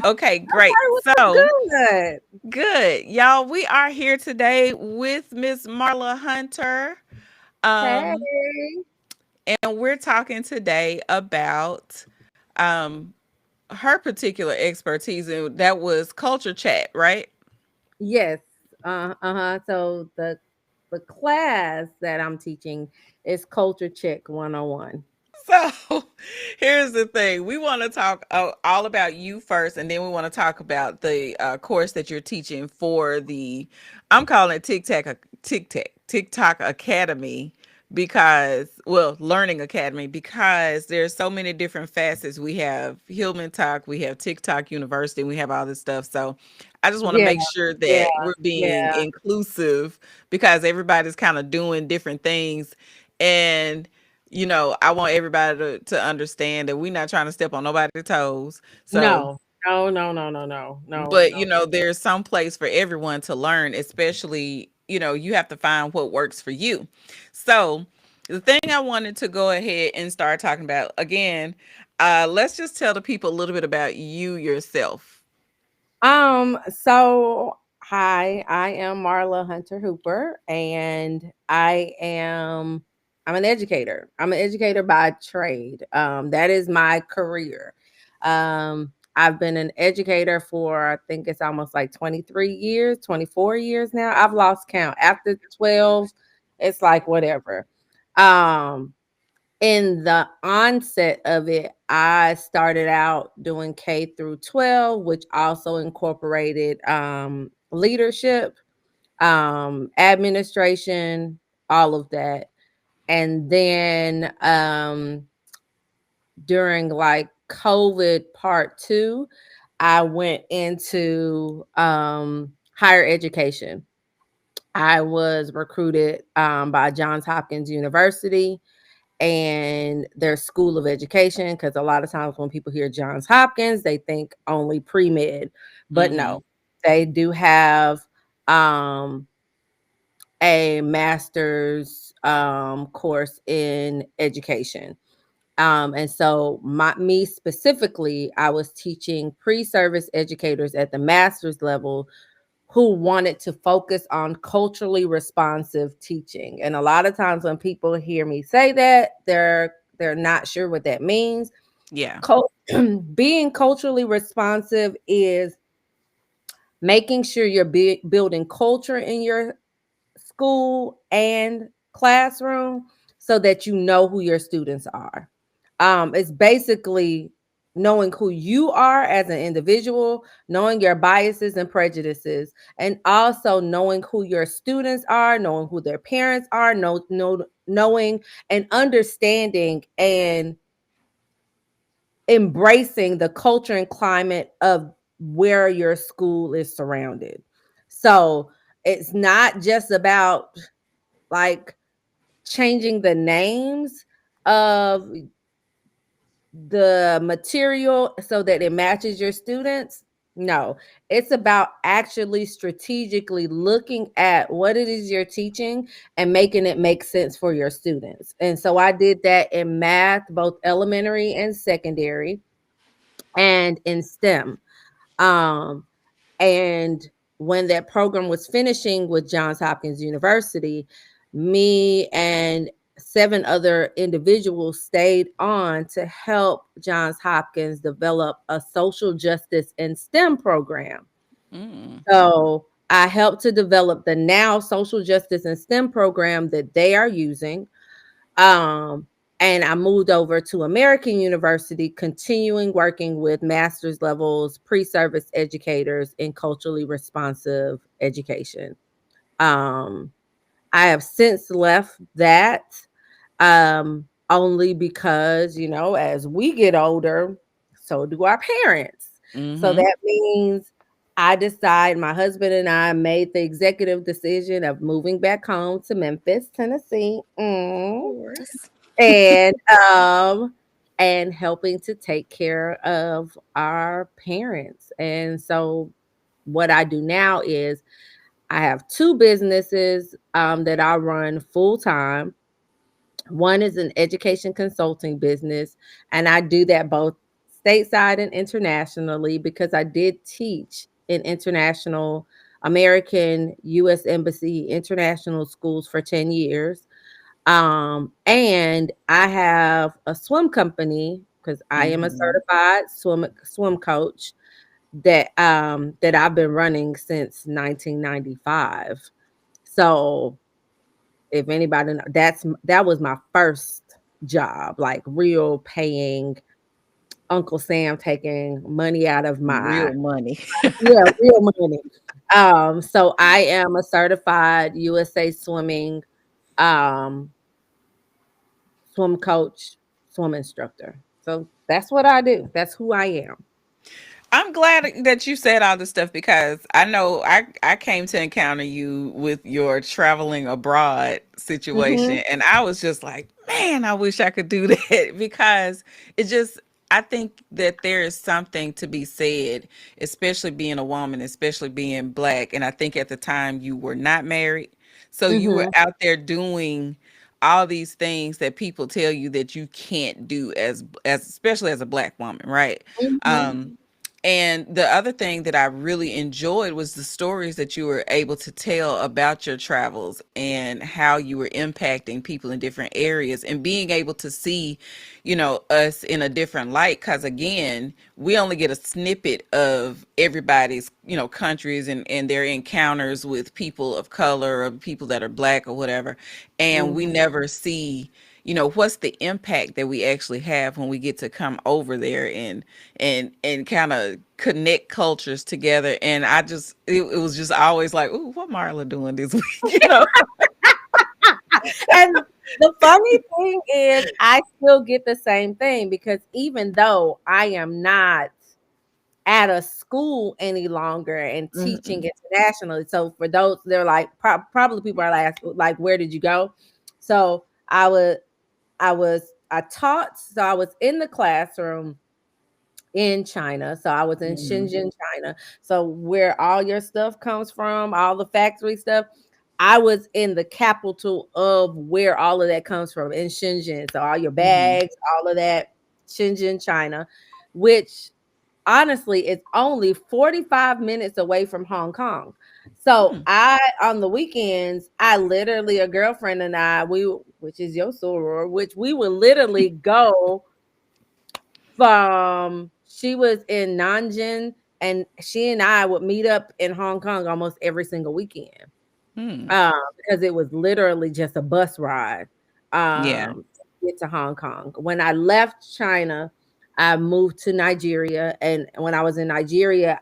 Okay, great. Okay, what's So good? good. Y'all, we are here today with Miss Marla Hunter. Um, Hey. and we're talking today about um her particular expertise, and that was culture chat, right? Yes. So the class that I'm teaching is Culture Check 101. So here's the thing. We want to talk all about you first, and then we want to talk about the course that you're teaching for the, I'm calling it TikTok Academy, because, well, Learning Academy, because there's so many different facets. We have Hillman Talk, we have TikTok University, we have all this stuff. So I just want to Yeah, make sure yeah, that we're being yeah. inclusive, because everybody's kind of doing different things. And I want everybody to understand that we're not trying to step on nobody's toes. So, No, no, no, no, no, no, no, but no. there's some place for everyone to learn, especially, you have to find what works for you. So, the thing I wanted to go ahead and start talking about again, let's just tell the people a little bit about you yourself. So hi, I am Marla Hunter Hooper, and I'm an educator. I'm an educator by trade. That is my career. I've been an educator for, I think it's almost like 23 years, 24 years now. I've lost count. After 12, it's like whatever. Um, in the onset of it, I started out doing K through 12, which also incorporated leadership, administration, all of that. And then during like COVID part two, I went into higher education. I was recruited by Johns Hopkins University and their school of education, because a lot of times when people hear Johns Hopkins they think only pre-med, but Mm-hmm. no, they do have um a master's course in education. And so me specifically, I was teaching pre-service educators at the master's level who wanted to focus on culturally responsive teaching. And a lot of times when people hear me say that, they're not sure what that means. Yeah. Cul- Being culturally responsive is making sure you're building culture in your school and classroom so that you know who your students are. It's basically knowing who you are as an individual, knowing your biases and prejudices, and also knowing who your students are, knowing who their parents are, knowing and understanding and embracing the culture and climate of where your school is surrounded. So it's not just about like changing the names of the material so that it matches your students. No, it's about actually strategically looking at what it is you're teaching and making it make sense for your students. And so I did that in math, both elementary and secondary, and in STEM. Um, and when that program was finishing with Johns Hopkins University, me and seven other individuals stayed on to help Johns Hopkins develop a social justice and STEM program. Mm. So I helped to develop the now social justice and STEM program that they are using. Um, and I moved over to American University, continuing working with master's levels, pre-service educators in culturally responsive education. Um, I have since left that only because, as we get older, so do our parents. So Mm-hmm. that means my husband and I made the executive decision of moving back home to Memphis, Tennessee. Of Mm. course. And and helping to take care of our parents. And so what I do now is I have two businesses that I run full time. One is an education consulting business, and I do that both stateside and internationally because I did teach in international American U.S. Embassy international schools for 10 years. And I have a swim company because I am a Mhm. certified swim coach that I've been running since 1995. So if anybody know, that was my first job, like real paying Uncle Sam taking money out of my Real money. yeah, real money. So I am a certified USA swimming um swim coach, swim instructor. So that's what I do. That's who I am. I'm glad that you said all this stuff because I know I came to encounter you with your traveling abroad Mhm. situation, and I was just like, man, I wish I could do that because it just I think that there is something to be said, especially being a woman, especially being black, and I think at the time you were not married, so you were Mhm. out there doing all these things that people tell you that you can't do as especially as a black woman, right? Mhm. Um and the other thing that I really enjoyed was the stories that you were able to tell about your travels and how you were impacting people in different areas and being able to see, us in a different light. Because again, we only get a snippet of everybody's, countries and their encounters with people of color or people that are black or whatever. And we Mhm. never see what's the impact that we actually have when we get to come over there and kind of connect cultures together. And it was just always like, ooh, what Marla doing this week? And the funny thing is, I still get the same thing because even though I am not at a school any longer and teaching Mm-mm. internationally, so for those, they're like, probably people are like, where did you go? So I taught, so I was in the classroom in China. So I was in Mhm. Shenzhen, China. So where all your stuff comes from, all the factory stuff, I was in the capital of where all of that comes from in Shenzhen. So all your Mhm. bags, all of that, Shenzhen, China, which honestly is only 45 minutes away from Hong Kong. So Mm. I on the weekends, I literally a girlfriend and I, which is your soror, which we would literally go from she was in Nanjing and she and I would meet up in Hong Kong almost every single weekend. Mm. Because it was literally just a bus ride Yeah. to get to Hong Kong. When I left China, I moved to Nigeria, and when I was in Nigeria,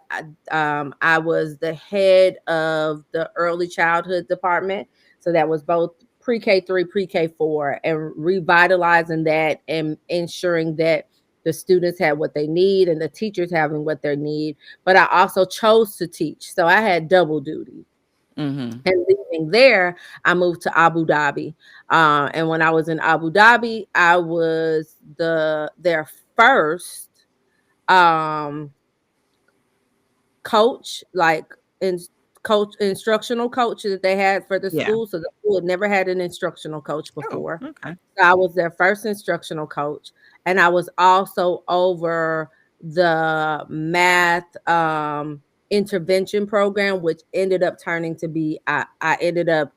I was the head of the early childhood department. So that was both pre-K3, pre-K4, and revitalizing that and ensuring that the students had what they need and the teachers having what they need. But I also chose to teach, so I had double duty. Mhm. And leaving there, I moved to Abu Dhabi. And when I was in Abu Dhabi, I was their first um, coach, like in coach instructional coach that they had for the Yeah. school. So the school had never had an instructional coach Oh, before. okay. So I was their first instructional coach, and I was also over the math intervention program, which ended up turning to be I ended up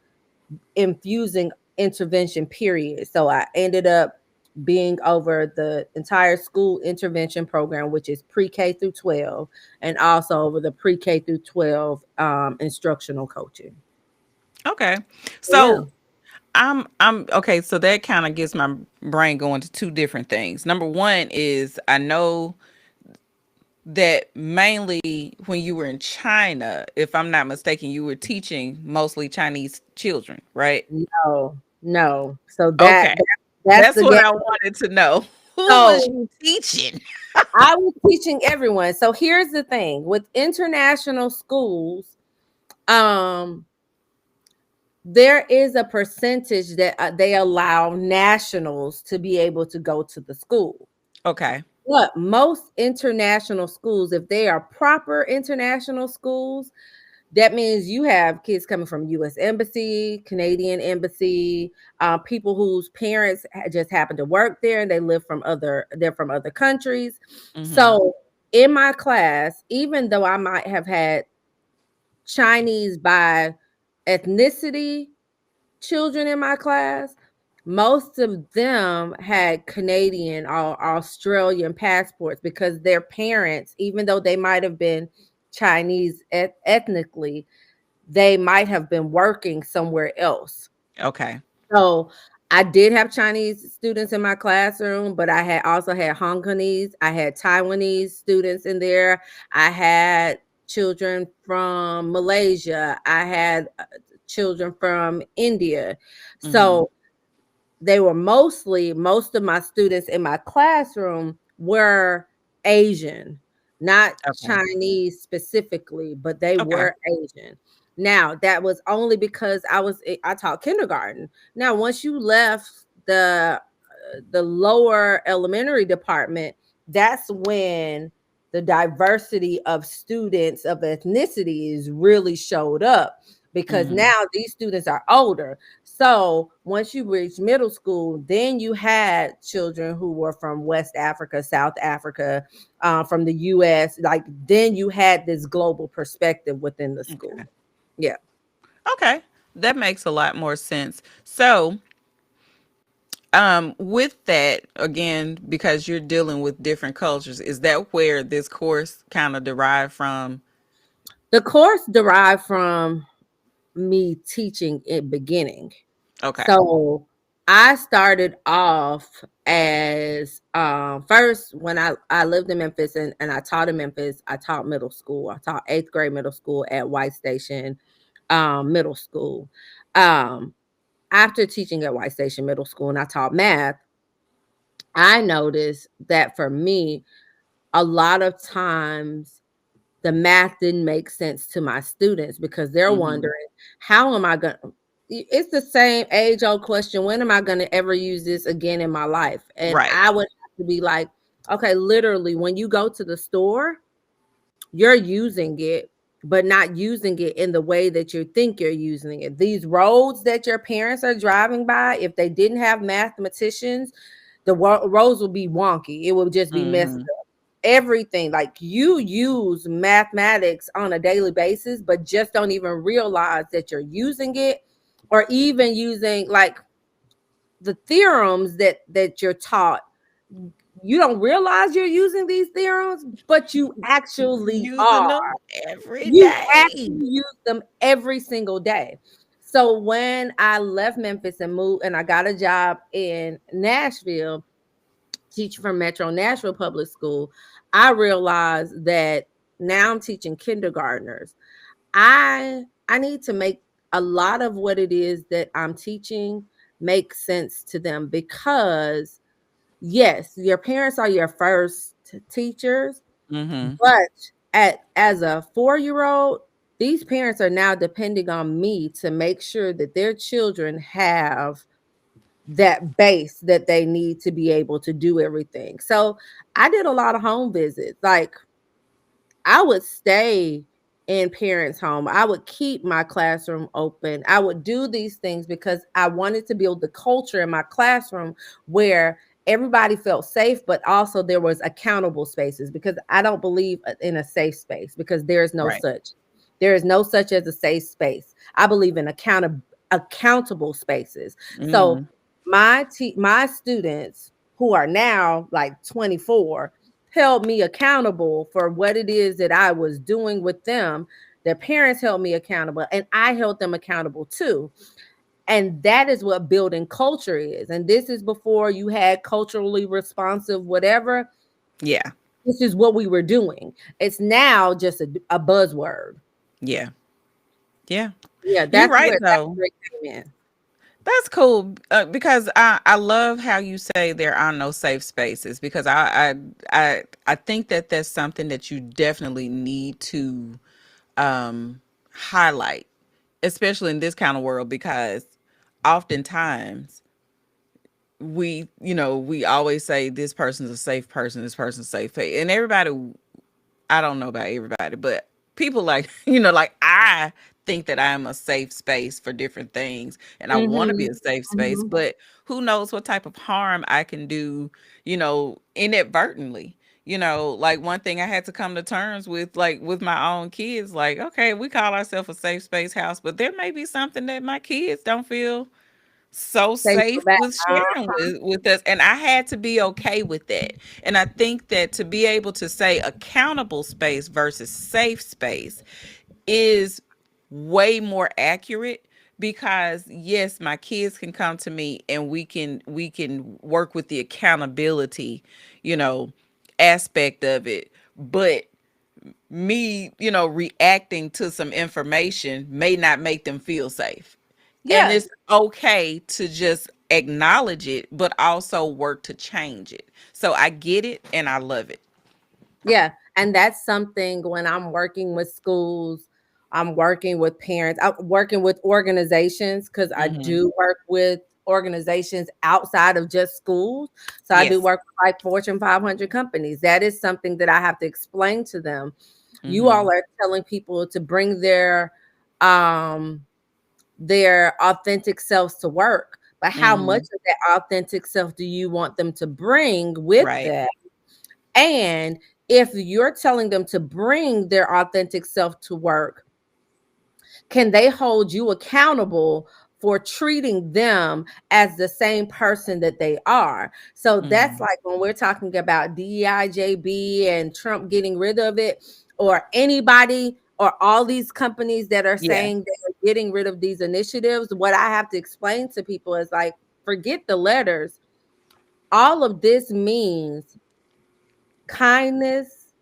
infusing intervention period. So I ended up being over the entire school intervention program, which is pre-K through 12, and also over the pre-K through 12 instructional coaching. Okay. Yeah. So I'm okay, so that kind of gets my brain going to two different things. Number one is I know that mainly when you were in China, if I'm not mistaken, you were teaching mostly Chinese children, right? No, no. So Okay. that's That's the what game. I wanted to know. Who was So you teaching? I was teaching everyone. So here's the thing with international schools, um, there is a percentage that they allow nationals to be able to go to the school. Okay. But most international schools, if they are proper international schools, That means you have kids coming from U.S. Embassy, Canadian Embassy, people whose parents just happen to work there and they live from they're from other countries. Mhm. So in my class, even though I might have had Chinese by ethnicity children in my class, most of them had Canadian or Australian passports because their parents, even though they might have been Chinese ethnically, they might have been working somewhere else. Okay. So I did have Chinese students in my classroom, but I had also had Hong Kongese, I had Taiwanese students in there. I had children from Malaysia. I had children from India. Mhm. So they were most of my students in my classroom were Asian, not Okay. Chinese specifically, but they Okay. were Asian. Now, that was only because I taught kindergarten. Now, once you left the lower elementary department, that's when the diversity of students of ethnicities really showed up because Mhm. now these students are older. So once you reach middle school, then you had children who were from West Africa, South Africa, from the US. Like then you had this global perspective within the school. Okay. Yeah. Okay. That makes a lot more sense. So, with that, again, because you're dealing with different cultures, is that where this course kind of derived from? The course derived from me teaching in beginning. Okay. So I started off as first when I lived in Memphis and I taught in Memphis, I taught middle school. I taught eighth grade middle school at White Station Middle School. Um, After teaching at White Station Middle School and I taught math, I noticed that for me, a lot of times the math didn't make sense to my students because they're Mhm. wondering, how am I going to? It's the same age old question. When am I going to ever use this again in my life? And Right. I would have to be like, okay, literally, when you go to the store, you're using it, but not using it in the way that you think you're using it. These roads that your parents are driving by, if they didn't have mathematicians, the roads would be wonky. It would just be messed Mhm. up. Everything like you use mathematics on a daily basis, but just don't even realize that you're using it, or even using like the theorems that you're taught. You don't realize you're using these theorems, but you actually Using are. them every You day. actually use them every single day. So when I left Memphis and moved and I got a job in Nashville, teaching from Metro Nashville Public School, I realized that now I'm teaching kindergartners. I need to make a lot of what it is that I'm teaching make sense to them because yes, your parents are your first teachers, Mhm. but at as a 4-year-old, these parents are now depending on me to make sure that their children have that base that they need to be able to do everything. So I did a lot of home visits. Like I would stay in parents' home. I would keep my classroom open. I would do these things because I wanted to build the culture in my classroom where everybody felt safe, but also there was accountable spaces because I don't believe in a safe space because there is no Right. such. There is no such as a safe space. I believe in accountable spaces. So Mhm. my students who are now like 24 held me accountable for what it is that I was doing with them. Their parents held me accountable, and I held them accountable too. And that is what building culture is. And this is before you had culturally responsive, whatever. Yeah. This is what we were doing. It's now just a buzzword. Yeah. Yeah. Yeah, You're that's right where though. it came in. That's cool because I love how you say there are no safe spaces because I think that that's something that you definitely need to highlight, especially in this kind of world because oftentimes we always say this person's a safe person, this person's safe, and everybody. I don't know about everybody, but people like, like I think that I'm a safe space for different things and I want to be Mhm. a safe space, Mhm. but who knows what type of harm I can do, inadvertently. Like one thing I had to come to terms with, like with my own kids, like, okay, we call ourselves a safe space house, but there may be something that my kids don't feel so Say safe for that. with sharing with us, and I had to be okay with that. And I think that to be able to say accountable space versus safe space is way more accurate, because yes, my kids can come to me and we can work with the accountability, you know aspect of it, but me, reacting to some information may not make them feel safe. And Yeah. it's okay to just acknowledge it, but also work to change it. So I get it and I love it. Yeah, and that's something when I'm working with schools, I'm working with parents, I'm working with organizations because I Hmm. do work with organizations outside of just schools. So I do Yes. work with like Fortune 500 companies. That is something that I have to explain to them. You all Hmm. are telling people to bring um their authentic selves to work, but how much Hmm. of that authentic self do you want them to bring with Right. them? And if you're telling them to bring their authentic self to work, can they hold you accountable for treating them as the same person that they are? So that's Hmm. like when we're talking about DEIJB and Trump getting rid of it, or anybody or all these companies that are Yeah. saying they're getting rid of these initiatives. What I have to explain to people is like, forget the letters. All of this means kindness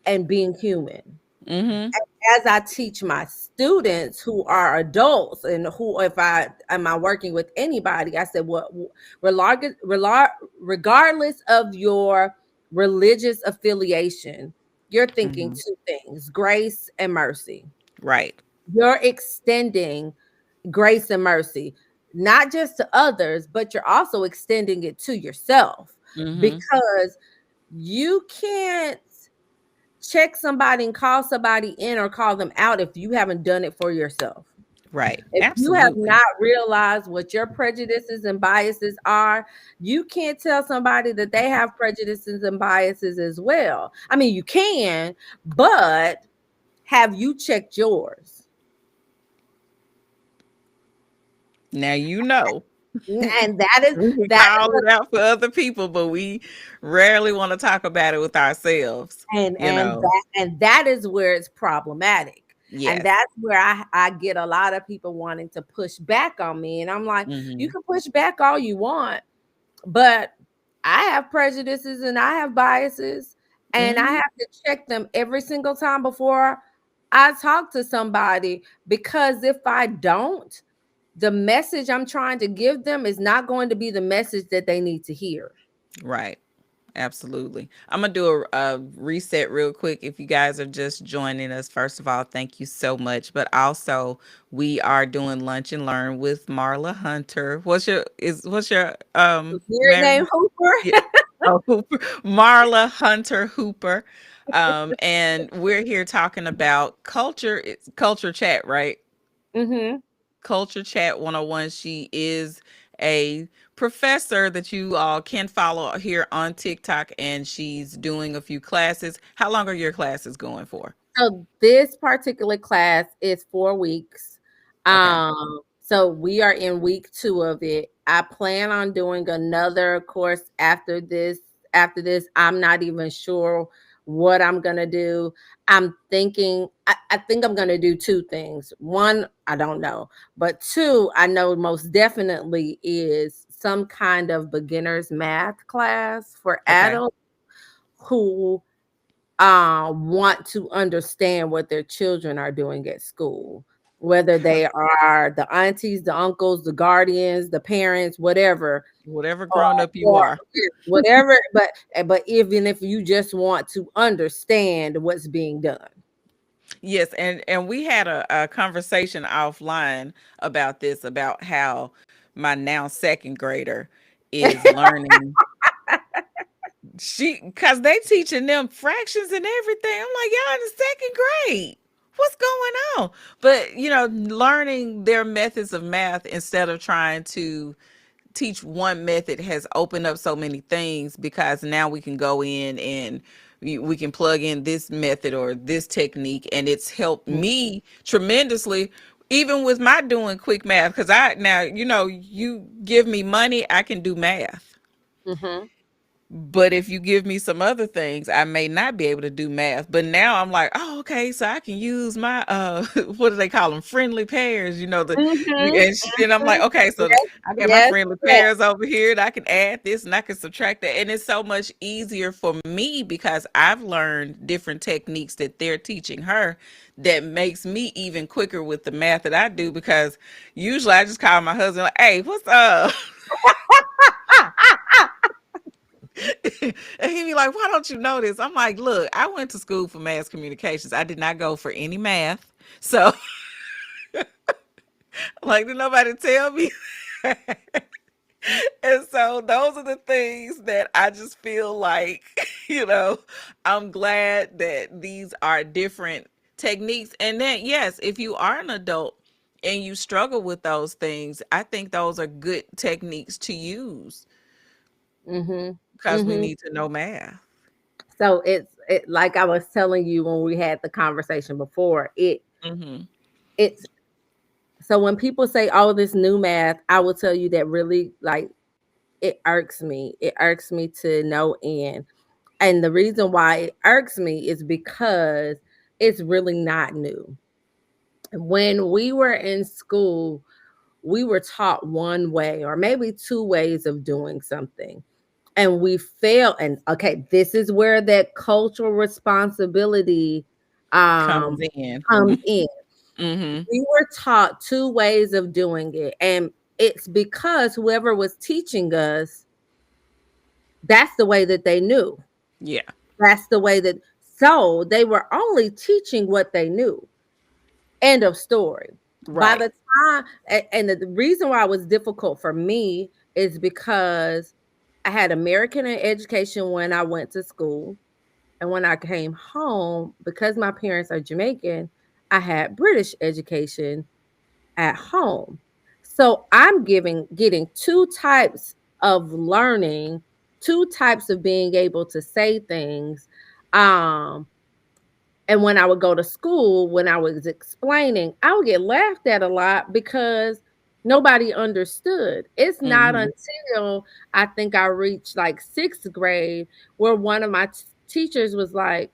and being human. Hmm. As I teach my students who are adults, and who, if I am I working with anybody, I said, well, regardless of your religious affiliation, you're thinking Hmm. two things: grace and mercy. Right. You're extending grace and mercy, not just to others, but you're also extending it to yourself, Hmm. because you can't check somebody and call somebody in or call them out if you haven't done it for yourself. Right. If you have Absolutely. not realized what your prejudices and biases are, you can't tell somebody that they have prejudices and biases as well. I mean, you can, but have you checked yours? Now you know. And that is We that is call what it out for other people, but we rarely want to talk about it with ourselves, and you know. that is where it's problematic. And Yes. that's where I get a lot of people wanting to push back on me. And I'm like, you Hmm. can push back all you want, but I have prejudices and I have biases, and I Hmm. have to check them every single time before I talk to somebody, because if I don't, the message I'm trying to give them is not going to be the message that they need to hear. Right. Absolutely. I'm gonna do a reset real quick. If you guys are just joining us, first of all, thank you so much. But also, we are doing lunch and learn with Marla Hunter. What's your Weird married? name Yeah. Hooper. Oh, Hooper. Marla Hunter Hooper. And we're here talking about culture. It's culture chat, right? Hmm. Culture Chat 101. She is a professor that you all can follow here on TikTok, and she's doing a few classes. How long are your classes going for? So this particular class is 4 weeks. Okay. So we are in week 2 of it. I plan on doing another course after this. After this, I'm not even sure what I'm gonna do. I'm thinking I think I'm gonna do two things. One, I don't know, but two, I know most definitely is some kind of beginner's math class for Okay. adults who want to understand what their children are doing at school, whether they are the aunties, the uncles, the guardians, the parents, whatever, Whatever or, grown up you or are. whatever. But even if you just want to understand what's being done. Yes, and we had a conversation offline about this, about how my now second grader is learning. She, because they teaching them fractions and everything. I'm like, y'all in the second grade. what's going on? But learning their methods of math instead of trying to teach one method has opened up so many things, because now we can go in and we can plug in this method or this technique, and it's helped me tremendously, even with my doing quick math, because I now you give me money, I can do math. Mhm. But if you give me some other things, I may not be able to do math. But now I'm like, oh, okay, so I can use my what do they call them? Friendly pairs, Mhm. and I'm like, Mhm. okay, so Yes, I got my yes, friendly yes. pairs over here, and I can add this and I can subtract that. And it's so much easier for me because I've learned different techniques that they're teaching her, that makes me even quicker with the math that I do, because usually I just call my husband like, hey, what's up? And he'd be like, why don't you know this? I'm like, look, I went to school for mass communications. I did not go for any math. So, like, did nobody tell me? And so, those are the things that I just feel like, you know, I'm glad that these are different techniques. And then, yes, if you are an adult and you struggle with those things, I think those are good techniques to use, Mhm. because we Mhm. need to know math. So like I was telling you when we had the conversation before, Hmm. it's so when people say, "Oh, this new math," I will tell you that really, like, it irks me. It irks me to no end. And the reason why it irks me is because it's really not new. When we were in school, we were taught one way or maybe two ways of doing something. And we fail. And okay, this is where that cultural responsibility Comes um in. comes in. Hmm. We were taught two ways of doing it. And it's because whoever was teaching us, that's the way that they knew. Yeah. That's the way that, so they were only teaching what they knew. End of story. By Right. the time, and the reason why it was difficult for me is because I had American education when I went to school. And when I came home, because my parents are Jamaican, I had British education at home. So I'm getting two types of learning, two types of being able to say things. Um, and when I would go to school, when I was explaining, I would get laughed at a lot because nobody understood. It's not Hmm. until I think I reached like sixth grade where one of my teachers was like,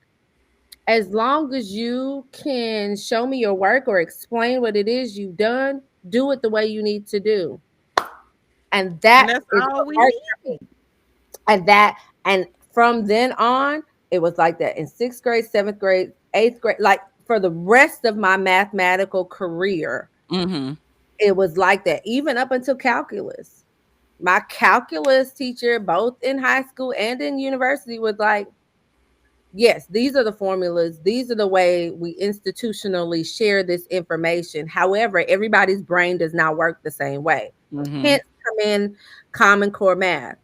as long as you can show me your work or explain what it is you've done, do it the way you need to do. And And that that's is all what we worked for me. need. And that, and from then on, it was like that in sixth grade, seventh grade, eighth grade, like for the rest of my mathematical career, Hmm. it was like that, even up until calculus. My calculus teacher, both in high school and in university, was like, yes, these are the formulas. These are the way we institutionally share this information. However, everybody's brain does not work the same way. Hmm. Hence, come in Common Core math.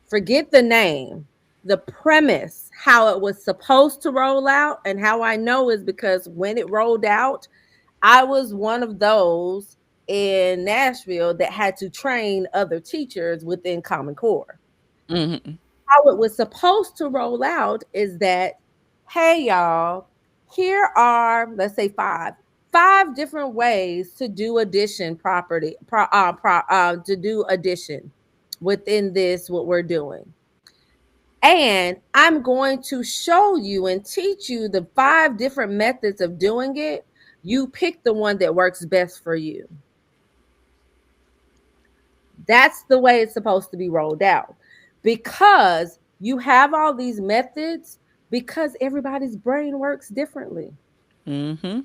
Forget the name, the premise, how it was supposed to roll out, and how I know is because when it rolled out, I was one of those in Nashville that had to train other teachers within Common Core. Hmm. How it was supposed to roll out is that, hey, y'all, here are, let's say, five different ways to do addition property, to do addition within this, what we're doing. And I'm going to show you and teach you the five different methods of doing it. You pick the one that works best for you. That's the way it's supposed to be rolled out, because you have all these methods because everybody's brain works differently. Hmm.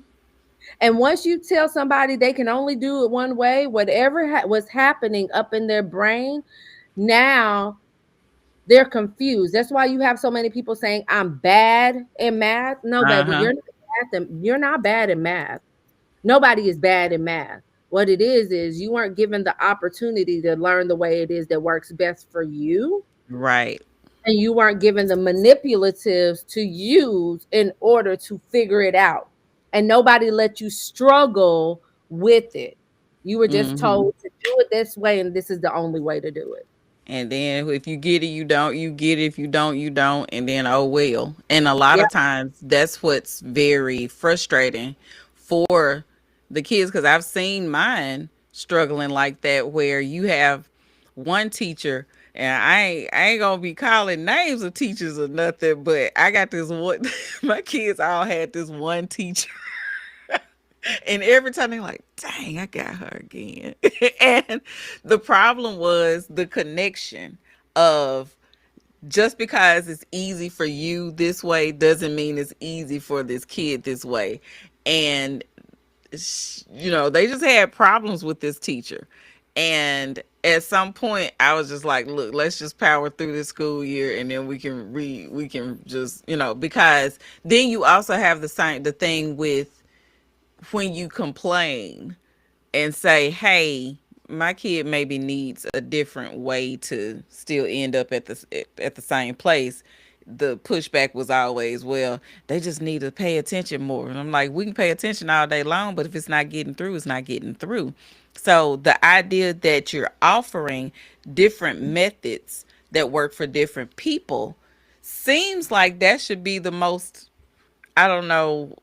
And once you tell somebody they can only do it one way, whatever was happening up in their brain, now they're confused. That's why you have so many people saying, I'm bad in math. No, baby, Uh-huh. you're not bad in math. Nobody is bad in math. What it is you weren't given the opportunity to learn the way it is that works best for you. Right. and you weren't given the manipulatives to use in order to figure it out. And nobody let you struggle with it. You were just Mhm. told to do it this way, and this is the only way to do it. And then if you get it, you don't. You get it. If you don't, you don't. And then, oh well. And a lot Yeah, of times that's what's very frustrating for the kids, because I've seen mine struggling like that, where you have one teacher, and I ain't gonna be calling names of teachers or nothing, but I got this one. My kids all had this one teacher, and every time they're like, dang, I got her again. And the problem was the connection of, just because it's easy for you this way doesn't mean it's easy for this kid this way. And, they just had problems with this teacher. And at some point, I was just like, look, let's just power through this school year, and then we can just, because then you also have the thing with, when you complain and say, hey, my kid maybe needs a different way to still end up at the same place. The pushback was always, well, they just need to pay attention more. And I'm like, we can pay attention all day long, but if it's not getting through, it's not getting through. So the idea that you're offering different methods that work for different people seems like that should be the most, I don't know,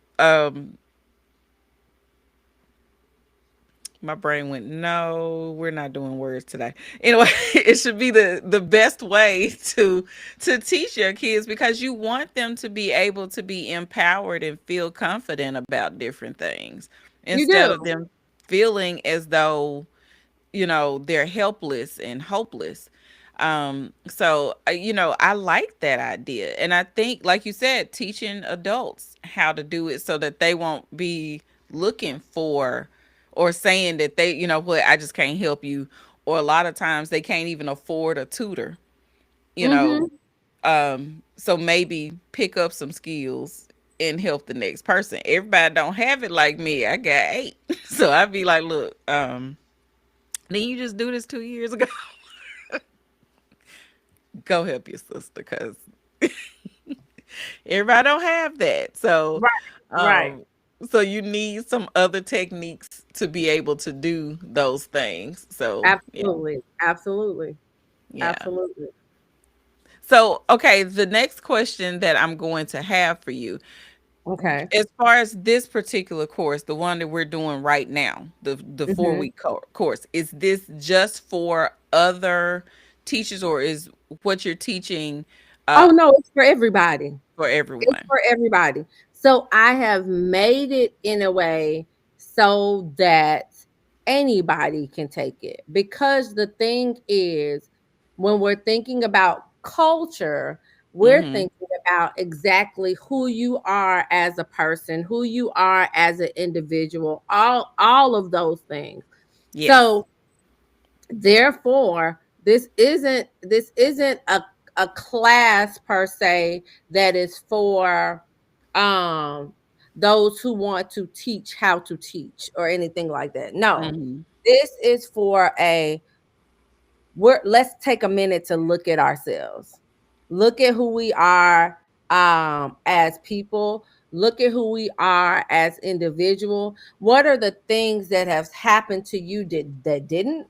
my brain went, no, we're not doing words today. Anyway, it should be the best way to teach your kids, because you want them to be able to be empowered and feel confident about different things, you instead do. of them feeling as though, they're helpless and hopeless. I like that idea. And I think, like you said, teaching adults how to do it so that they won't be looking for, or saying that they, what, I just can't help you. Or a lot of times they can't even afford a tutor, you know. Mm-hmm. So maybe pick up some skills and help the next person. Everybody don't have it like me. I got eight. So I'd be like, look, didn't you just do this 2 years ago? Go help your sister, because everybody don't have that. So, Right, right. um, so you need some other techniques to be able to do those things. So, yeah, Absolutely. Absolutely. yeah. Absolutely. So, okay, the next question that I'm going to have for you, Okay. as far as this particular course, the one that we're doing right now, the four Mm-hmm. week course, is this just for other teachers, or is what you're teaching Oh uh no, it's for everybody. for It's everyone? for everybody. So I have made it in a way so that anybody can take it. Because the thing is, when we're thinking about culture, we're Mhm. thinking about exactly who you are as a person, who you are as an individual, all of those things. Yes. So therefore, this isn't a class per se that is for um those who want to teach how to teach or anything like that. No. Mhm. This is for a we're let's take a minute to look at ourselves. Look at who we are as people. Look at who we are as individual. What are the things that have happened to you that didn't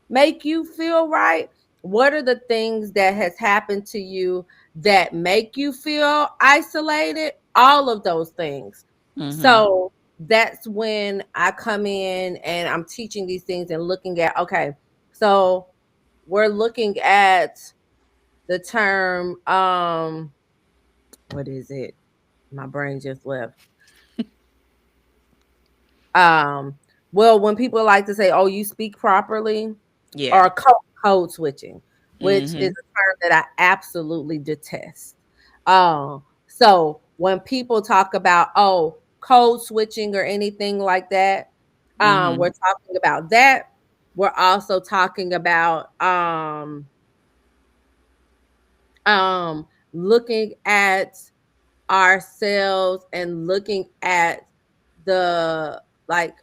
make you feel right? What are the things that has happened to you that make you feel isolated? All of those things. Mhm. So that's when I come in and I'm teaching these things and looking at, okay, so we're looking at the term what is it? My brain just left. Um well, when people like to say, "Oh, you speak properly," Yeah. or code switching, which is Mhm. a term that I absolutely detest. So when people talk about, oh, code switching or anything like that, we're Mhm. talking about that. We're also talking about looking at ourselves and looking at the like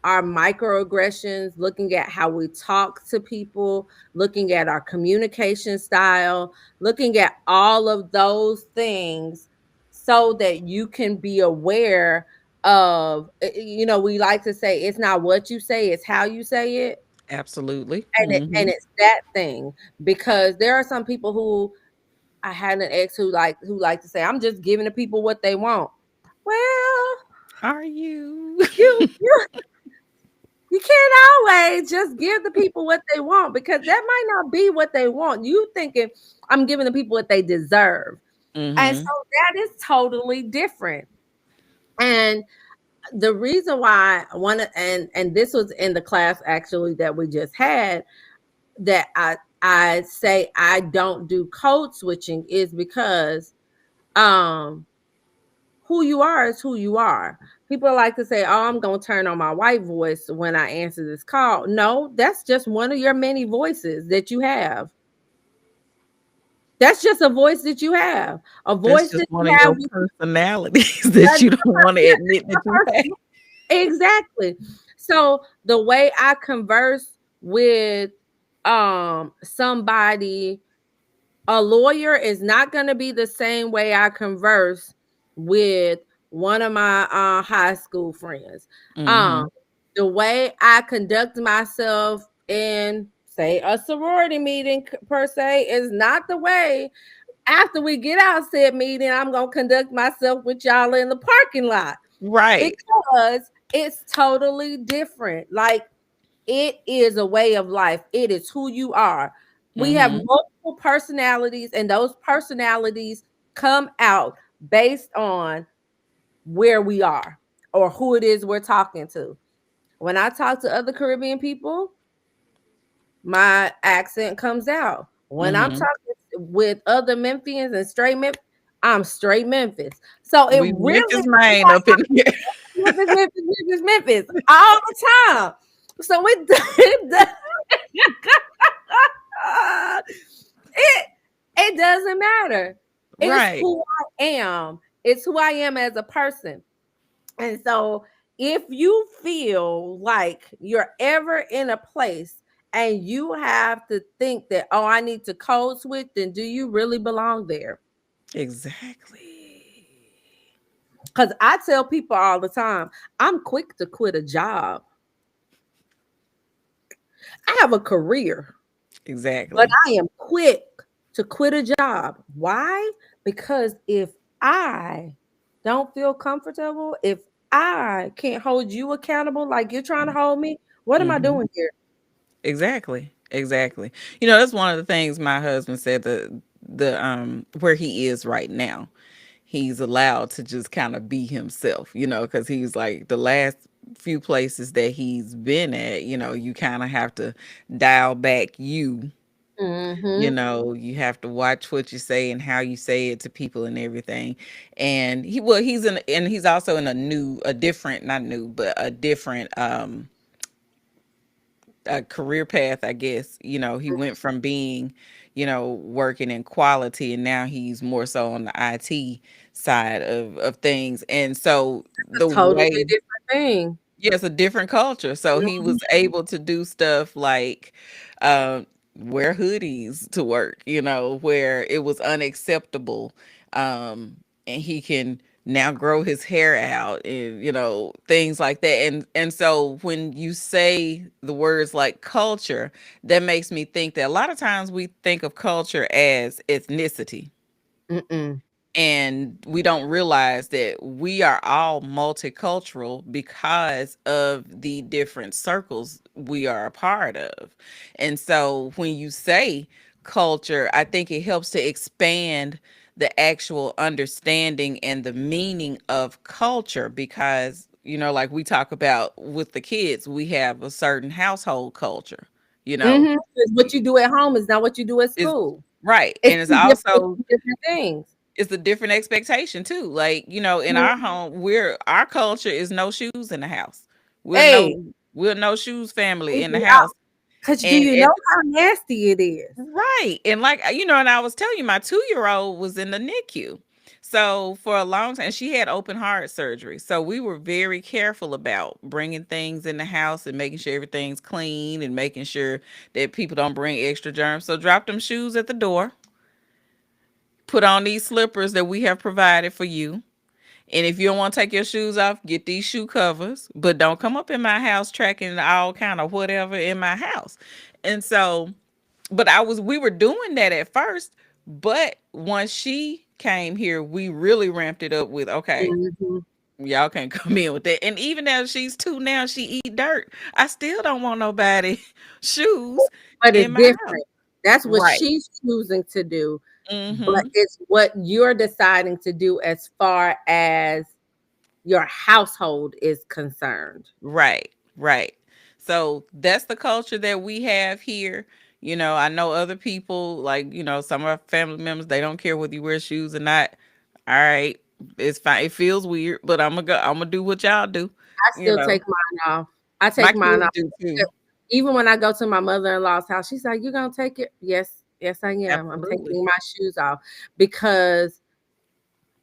our microaggressions, looking at how we talk to people, looking at our communication style, looking at all of those things so that you can be aware of, we like to say it's not what you say, it's how you say it. Absolutely. And Mhm. it's that thing, because there are some people who, I had an ex who liked to say, I'm just giving the people what they want. Well, Are you? you you can't always just give the people what they want, because that might not be what they want. You thinking I'm giving the people what they deserve. And so Mhm. that is totally different. And the reason why one, and this was in the class actually that we just had, that I say I don't do code switching, is because um who you are is who you are. People like to say, "Oh, I'm going to turn on my white voice when I answer this call." No, that's just one of your many voices that you have. That's just a voice that you have. A That's voice just that one you of have your with personalities that that's you don't wanna yeah, admit that a you have. person. Exactly. So the way I converse with somebody, a lawyer, is not going to be the same way I converse with one of my high school friends. Um, Mhm. the way I conduct myself in, say, a sorority meeting per se, is not the way after we get out said meeting I'm gonna conduct myself with y'all in the parking lot, Right. because it's totally different. Like, it is a way of life. It is who you are. We have Mhm. multiple personalities, and those personalities come out based on where we are or who it is we're talking to. When I talk to other Caribbean people, my accent comes out. When I'm Mhm. talking with other Memphians and straight Memphis, I'm straight Memphis. So it We really, Memphis, Maine up in here. Memphis, Memphis, Memphis, Memphis, all the time. So it it it doesn't matter. It's Right. who I am. It's who I am as a person. And so if you feel like you're ever in a place and you have to think that, oh, I need to code switch, then do you really belong there? Exactly. Because I tell people all the time, I'm quick to quit a job. I have a career, but Exactly. I am quick to quit a job. Why? Because if I don't feel comfortable, if I can't hold you accountable like you're trying to hold me, what am I Mhm. doing here? Exactly. Exactly. You know, that's one of the things my husband said, where he is right now. He's allowed to just kind of be himself, because he's like the last few places that he's been at, you kind of have to dial back Mm-hmm. you have to watch what you say and how you say it to people and everything. And he's also in a different, not new, but a different a career path, I guess. He went from being, working in quality, and now he's more so on the IT side of things. And so It's the a totally way different thing. Yeah, it's a different culture. So he was Mhm. able to do stuff like wear hoodies to work, where it was unacceptable. And he can now grow his hair out and, things like that. And so when you say the words like culture, that makes me think that a lot of times we think of culture as ethnicity, Mm-mm. and we don't realize that we are all multicultural because of the different circles we are a part of. And so when you say culture, I think it helps to expand the actual understanding and the meaning of culture, because like we talk about with the kids, we have a certain household culture, you know Mhm. 'Cause what you do at home is not what you do at is school. right. It's And it's 2 different it's also 2 different things. it's a different expectation too. Like, in Mhm. our home, our culture is no shoes in the house. We're Hey, no we're no shoes family in the yeah, house. 'cause do And you know how nasty it is? right. And like, and I was telling you, my 2-year-old was in the NICU. So for a long time, she had open heart surgery. So we were very careful about bringing things in the house and making sure everything's clean and making sure that people don't bring extra germs. So drop them shoes at the door. Put on these slippers that we have provided for you. And if you don't want to take your shoes off, get these shoe covers. But don't come up in my house tracking all kind of whatever in my house. And so, but we were doing that at first. But once she came here, we really ramped it up with, okay, Mhm. y'all can't come in with that. And even though she's 2 now, she eat dirt. I still don't want nobody shoes But in it's my house. different. That's what Right. she's choosing to do, but Mm-hmm. it's what you're deciding to do as far as your household is concerned. Right, right. So that's the culture that we have here. I know other people, like, some of our family members, they don't care whether you wear shoes or not. All right, it's fine. It feels weird, but I'm gonna do what y'all do. I You still know, take mine off. I my take mine kids off. do too. Even when I go to my mother-in-law's house, she's like, "You gonna take it?" Yes, yes, I am. I'm Absolutely. taking my shoes off because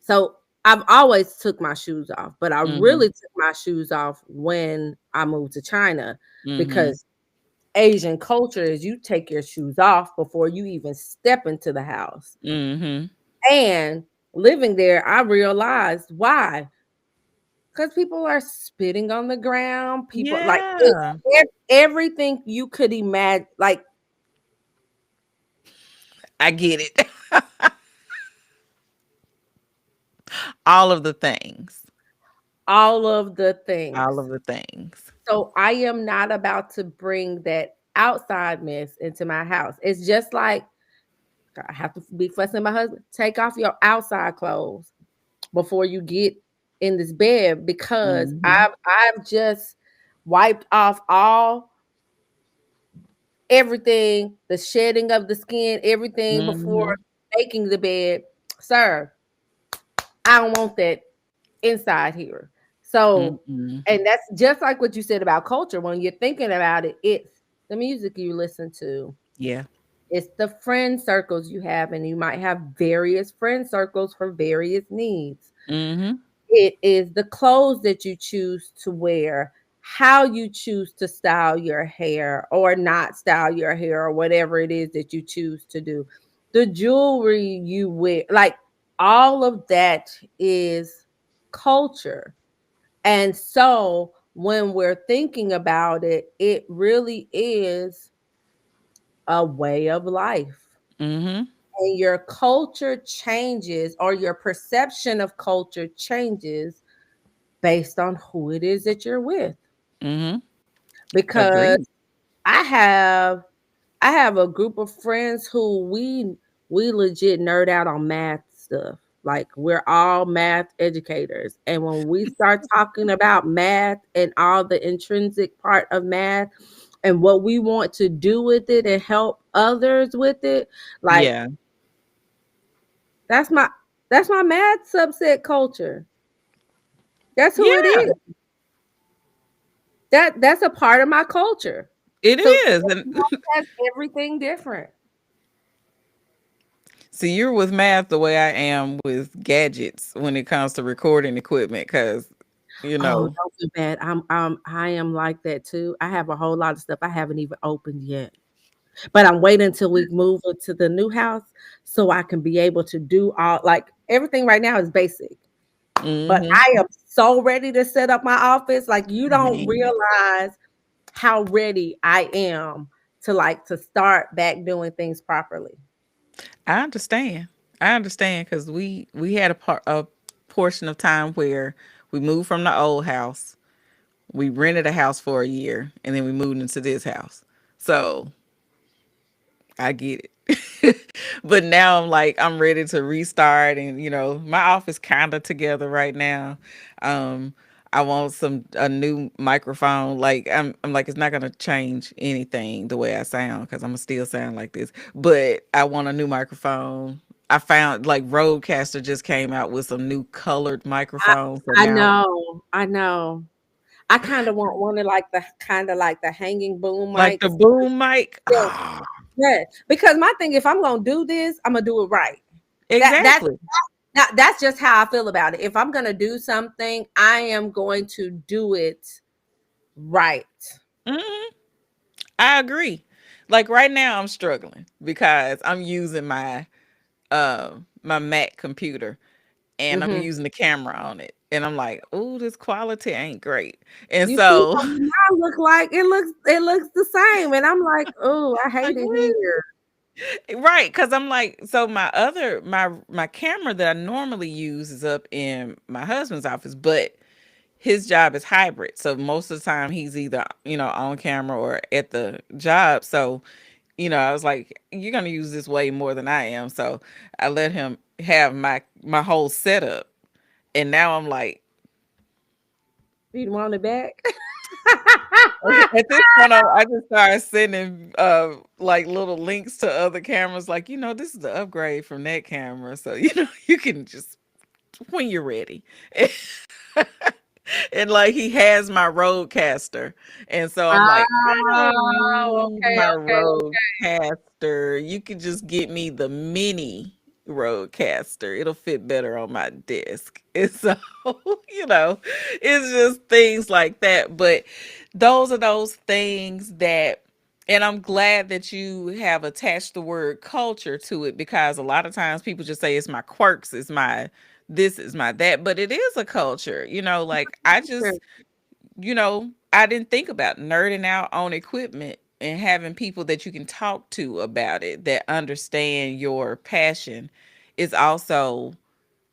so I've always took my shoes off, but I Mm-hmm. really took my shoes off when I moved to China Mm-hmm. because Asian culture is you take your shoes off before you even step into the house. Mm-hmm. And living there, I realized why. Because people are spitting on the ground. People like Yeah, everything you could imagine, like I get it. All of the things. all of the All things. of the things. So I am not about to bring that outside mess into my house. It's just like I have to be fussing my husband. Take off your outside clothes before you get in this bed because Mm-hmm. I've just wiped off all everything, the shedding of the skin, everything before Mm-hmm. making the bed. Sir, I don't want that inside here. So, Mm-hmm. and that's just like what you said about culture. When you're thinking about it, it's the music you listen to, Yeah. it's the friend circles you have, and you might have various friend circles for various needs. Mm-hmm. It is the clothes that you choose to wear, how you choose to style your hair or not style your hair, or whatever it is that you choose to do. The jewelry you wear, like all of that is culture. And so when we're thinking about it, it really is a way of life. Mm-hmm. And your culture changes, or your perception of culture changes based on who it is that you're with. Mm-hmm. Because Agreed. I have I have a group of friends who we legit nerd out on math stuff. Like we're all math educators. And when we start talking about math and all the intrinsic part of math and what we want to do with it and help others with it, like Yeah. that's my that's my math subset culture. That's who it Yeah, is. That's a part of my culture. it So is. And everyone has everything different. see, you're with math the way I am with gadgets when it comes to recording equipment, because you Oh, know. don't feel bad. I am like that too. I have a whole lot of stuff I haven't even opened yet. But I'm waiting until we move into the new house so I can be able to do all like everything right now is basic. But Mm-hmm. I am so ready to set up my office. Like you don't Man, realize how ready I am to start back doing things properly. I understand. I understand because we had a portion of time where we moved from the old house. We rented a house for a year, and then we moved into this house. So I get it. But now I'm like, I'm ready to restart, and my office kind of together right now. Um I want a new microphone. Like I'm like, it's not gonna change anything the way I sound because I'm gonna still sound like this. But I want a new microphone. I found like Rodecaster just came out with some new colored I microphones. So I now, know. I know. I kind of want one of like the kind of like the hanging boom like the mics. boom mic. Yeah, Ah, yeah. Because my thing, if I'm gonna do this, I'm gonna do it right. That's exactly. Now, that's just how I feel about it. If I'm going to do something, I am going to do it right. Mhm. I agree. Like right now I'm struggling because I'm using my Mac computer and I'm Hmm. using the camera on it. And I'm like, "Ooh, this quality ain't great." And You see so how mine look like? It looks the same, and I'm like, oh, I hate like, it "What?" here. Right, cuz I'm like, so my camera that I normally use is up in my husband's office, but his job is hybrid. So most of the time he's either, on camera or at the job. So, I was like, you're going to use this way more than I am. So I let him have my whole setup. And now I'm like, You want it back? at this point, I just started sending like little links to other cameras, like, this is the upgrade from that camera. So, you can just when you're ready. And like he has my roadcaster. And so I'm like, I don't Oh, need okay, my okay. roadcaster. You could just get me the mini roadcaster. It'll fit better on my desk. And so, you know, it's just things like that. But those are those things that, and I'm glad that you have attached the word culture to it, because a lot of times people just say it's my quirks, it's my this, is my that, but it is a culture. Like I didn't think about nerding out on equipment and having people that you can talk to about it that understand your passion is also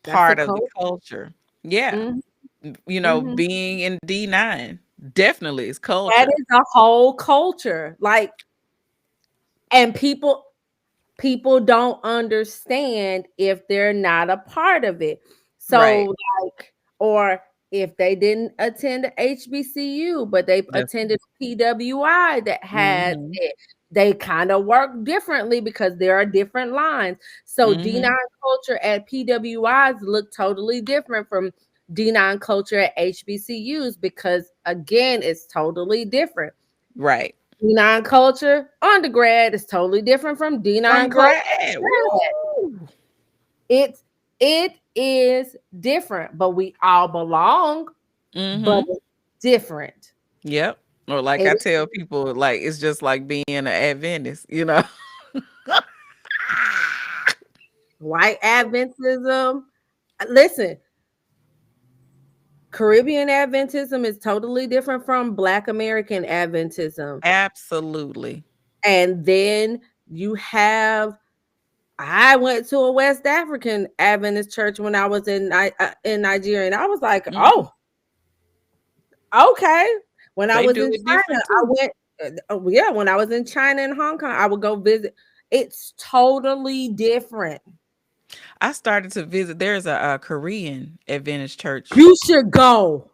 That's a part of the cult. culture. Yeah. Mhm, mhm. Being in D9 definitely is That culture. is a whole culture. Like, and people don't understand if they're not a part of it. Right. So, like, or if they didn't attend a HBCU, but they That's attended PWI that had mhm. it, they kind of work differently because there are different lines. So D9 Mhm. culture at PWIs look totally different from D9 culture at HBCUs because again, it's totally different. Right. D9 culture undergrad is totally different from From D9 culture grad. grad. Woo. It is different, but we all belong, but Mhm. it's different. Yep. Or like It I is tell people, like it's just like being an Adventist. white Adventism. Listen, Caribbean Adventism is totally different from Black American Adventism. Absolutely. And then you have I went to a West African Adventist church when I was in Nigeria, and I was like, Mhm. "Oh, okay." When I They was do in it China, different I too. went. Oh, yeah, when I was in China and Hong Kong, I would go visit. It's totally different. I started to visit. There's a Korean Adventist church. You should go.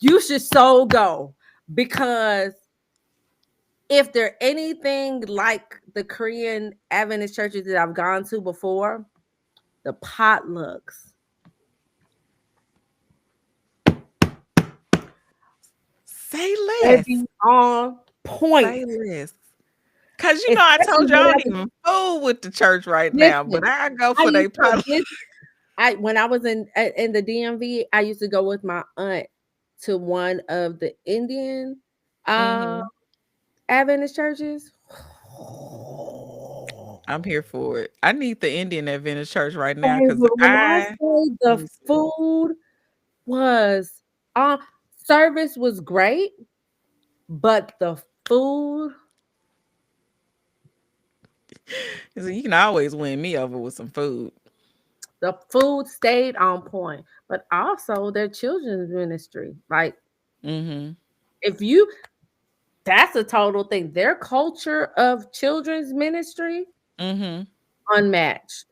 You should so go because if they're anything like the Korean Adventist churches that I've gone to before, the potlucks. Say They less. be on point. Say less. Cause I Especially told you I don't whenever even fool with the church right now, but listen, I go I for they used to pot. visit I when I was in the DMV, I used to go with my aunt to one of the Indian uh Mhm. Adventist churches. I'm here for it. I need the Indian Adventist church right now Baby, because when I say let the me see. food was uh service was great, but the food, You can always win me over with some food. the food stayed on point, but also their children's ministry. Like Mhm. if you that's a total thing. Their culture of children's ministry Mhm. unmatched.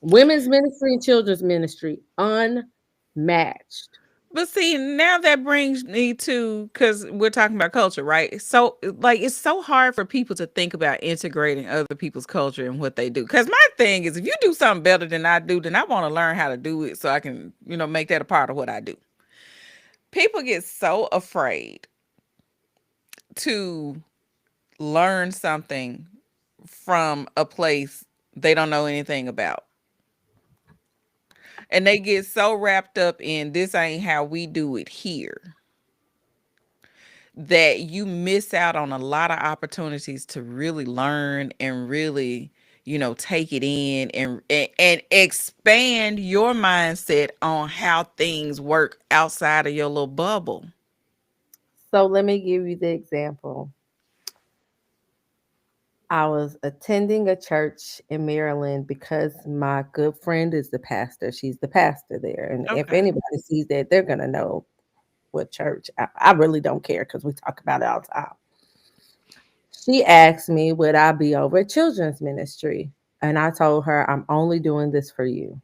Women's ministry and children's ministry unmatched. But see, now that brings me to, because we're talking about culture, right? So, like, it's so hard for people to think about integrating other people's culture and what they do. Because my thing is, if you do something better than I do, then I want to learn how to do it so I can, make that a part of what I do. People get so afraid to learn something from a place they don't know anything about. And they get so wrapped up in this ain't how we do it here that you miss out on a lot of opportunities to really learn and really, take it in and expand your mindset on how things work outside of your little bubble. So let me give you the example. I was attending a church in Maryland because my good friend is the pastor. She's the pastor there. And if Okay. anybody sees that, they're going to know what church. I really don't care because we talk about it all the time. She asked me, would I be over at children's ministry? And I told her, I'm only doing this for you.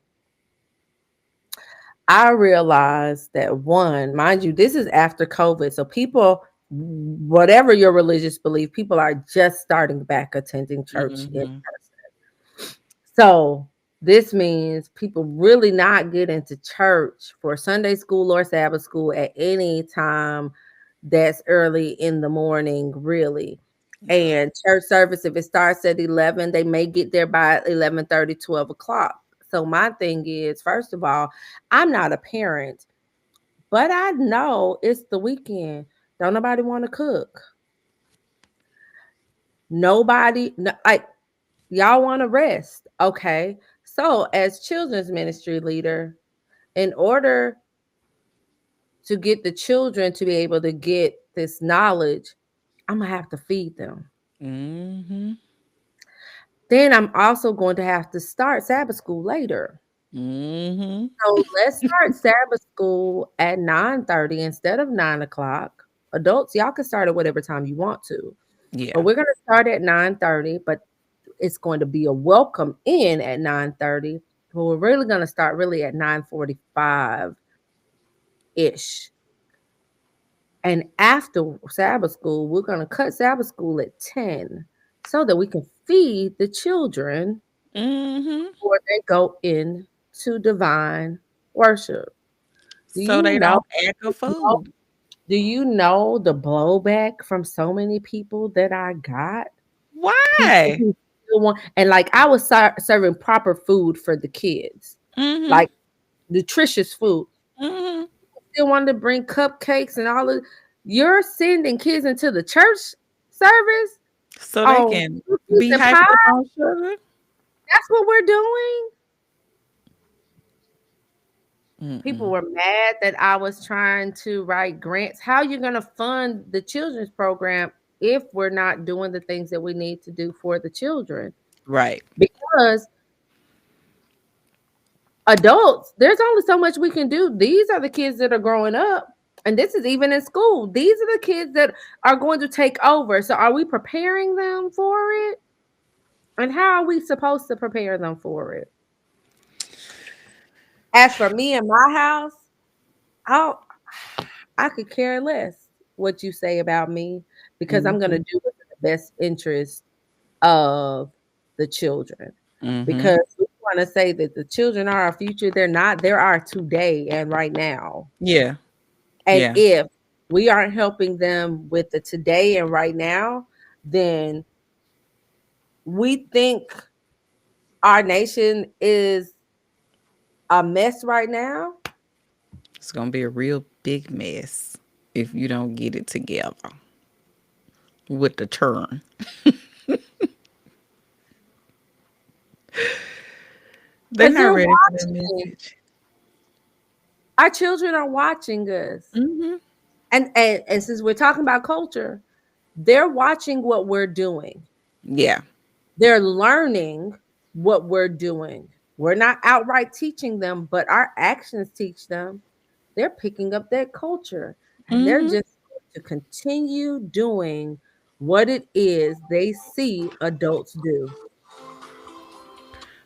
I realized that one, mind you, this is after COVID. So people, whatever your religious belief, people are just starting back attending church in Hmm. So this means people really not get into church for Sunday school or Sabbath school at any time that's early in the morning, really. Yeah. And church service, if it starts at 11, they may get there by 11:30, 12 o'clock. So my thing is, first of all, I'm not a parent, but I know it's the weekend. Don't nobody want to cook. Nobody, like, y'all want to rest. Okay. So, as children's ministry leader, in order to get the children to be able to get this knowledge, I'm going to have to feed them. Hmm. Then I'm also going to have to start Sabbath school later. Hmm. So let's start Sabbath school at 9:30 instead of 9 o'clock. Adults, y'all can start at whatever time you want to. But Yeah. we're going to start at 9:30, but it's going to be a welcome in at 9:30. But we're really going to start really at 9:45 ish. And after Sabbath school, we're going to cut Sabbath school at 10 so that we can feed the children Hmm. before they go into divine worship. Do So you they know? don't act a fool. Do you know the blowback from so many people that I got? People Why? who still want, and like I was serving proper food for the kids, Hmm. like nutritious food. Hmm. Still wanted to bring cupcakes and all of. You're sending kids into the church service So they on can cookies be and hyped pie. up on sugar. That's what we're doing. People Mm-mm. were mad that I was trying to write grants. How are you going to fund the children's program if we're not doing the things that we need to do for the children? Right. Because adults, there's only so much we can do. These are the kids that are growing up. And this is even in school. These are the kids that are going to take over. So are we preparing them for it? And how are we supposed to prepare them for it? As for me and my house, I I could care less what you say about me because I'm going to Mhm. do what's in the best interest of the children. Mhm. Because we want to say that the children are our future. They're not. They're our today and right now. Yeah. And Yeah. if we aren't helping them with the today and right now, then we think our nation is a mess right now. It's gonna be a real big mess if you don't get it together with the turn. They're Because not they're ready for that watching. message. Our children are watching us. Mhm. And since we're talking about culture, they're watching what we're doing. Yeah. They're learning what we're doing. We're not outright teaching them, but our actions teach them. They're picking up that culture and they're Mhm. just going to continue doing what it is they see adults do.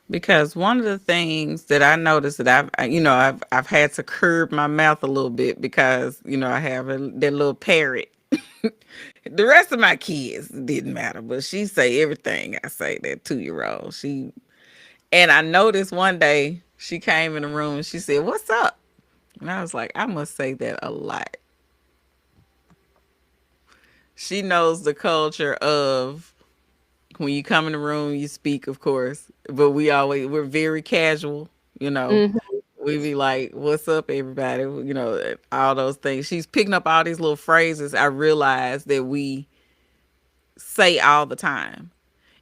Because one of the things that I noticed that I've had to curb my mouth a little bit because I have that little parrot. The rest of my kids didn't matter, but she say everything I say. That 2 year old, and I noticed one day she came in the room and she said, "What's up?" And I was like, "I must say that a lot." She knows the culture of when you come in the room, you speak, of course, but we're very casual, you know. Mhm. we be like, "What's up, everybody?" All those things. She's picking up all these little phrases. I realize that we say all the time.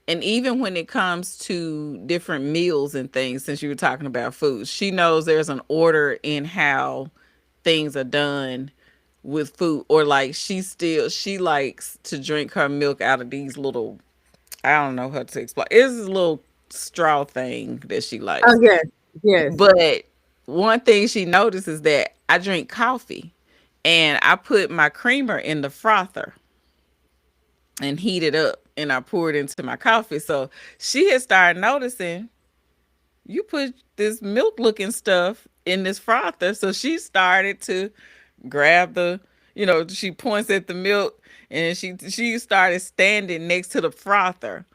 And even when it comes to different meals and things, since you were talking about food, she knows there's an order in how things are done with food. Or like she likes to drink her milk out of these little, I don't know how to explain. It's a little straw thing that she Oh likes. yes, yes. But one thing she noticed is that I drink coffee and I put my creamer in the frother and heat it up and I pour it into my coffee. So she had started noticing you put this milk looking stuff in this frother. So she started to grab she points at the milk and she started standing next to the frother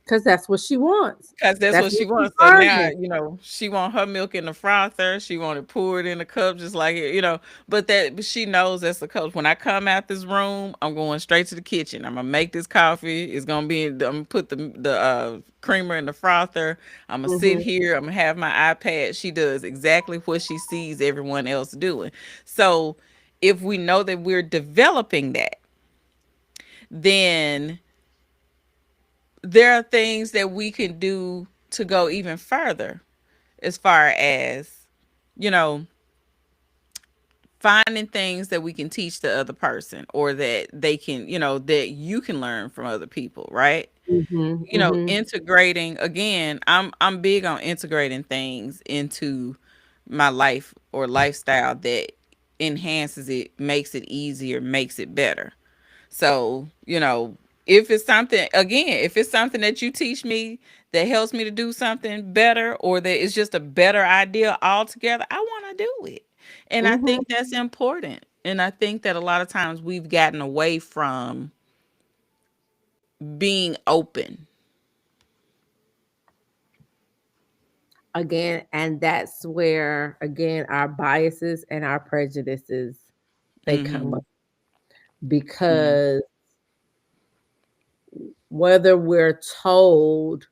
Because that's what she wants. because that's That's what she what she's wants. So now, learning. she want her milk in the frother. She want to pour it in a cup just like it. But she knows that's the cup. When I come out this room, I'm going straight to the kitchen. I'm gonna make this coffee. It's gonna be. I'm gonna put the creamer in the frother. I'm gonna sit Mhm. here. I'm gonna have my iPad. She does exactly what she sees everyone else doing. So if we know that we're developing that, then there are things that we can do to go even further as far as you know finding things that we can teach the other person or that they can that you can learn from other people, right? Mhm. Mhm. Integrating again, I'm big on integrating things into my life or lifestyle that enhances it, makes it easier, makes it better. So, if it's something that you teach me that helps me to do something better or that it's just a better idea altogether, I want to do it. And I Mhm. think that's important. And I think that a lot of times we've gotten away from being open. Again, and that's where again our biases and our prejudices they come Mhm. up because whether we're told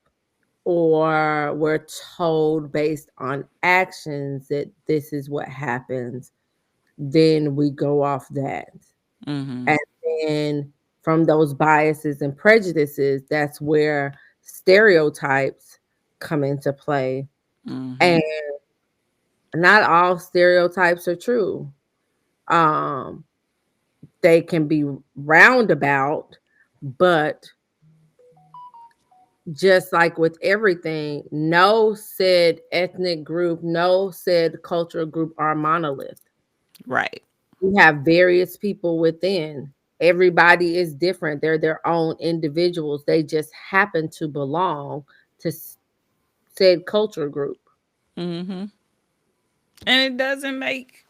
or we're told based on actions that this is what happens, then we go off that. Mhm. And then from those biases and prejudices, that's where stereotypes come into play. And Mhm. not all stereotypes are true. Um, they can be roundabout, but just like with everything, no said ethnic group, no said cultural group are monolith. Right. We have various people within. Everybody is different. They're their own individuals. They just happen to belong to said culture group. Mhm. And it doesn't make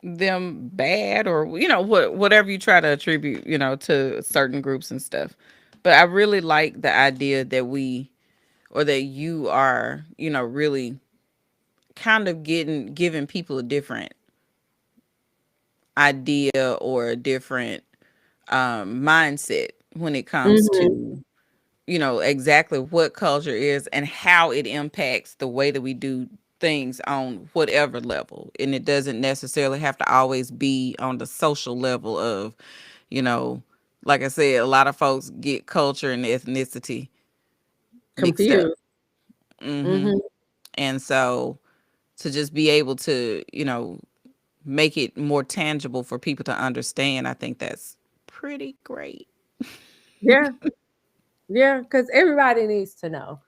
them bad or whatever you try to attribute to certain groups and stuff, but I really like the idea that we or that you are really kind of getting giving people a different idea or a different mindset when it comes Mhm. to exactly what culture is and how it impacts the way that we do things on whatever level. And it doesn't necessarily have to always be on the social level of, you know, like I said, a lot of folks get culture and ethnicity mixed up. Confused. Hmm. Mhm. And so to just be able to, make it more tangible for people to understand, I think that's pretty great. Yeah. Yeah, cuz everybody needs to know.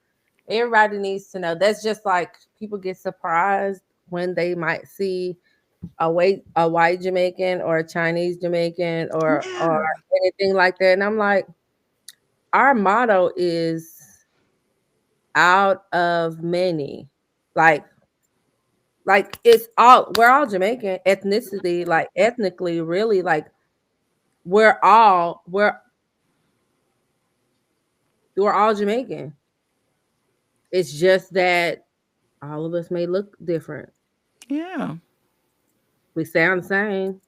Everybody needs to know. That's just like people get surprised when they might see a white Jamaican or a Chinese Jamaican or Yeah. anything like that. And I'm like, our motto is out of many. Like it's all we're all Jamaican ethnicity, like ethnically, really, like we're all Jamaican. It's just that all of us may look different. Yeah. We sound the same,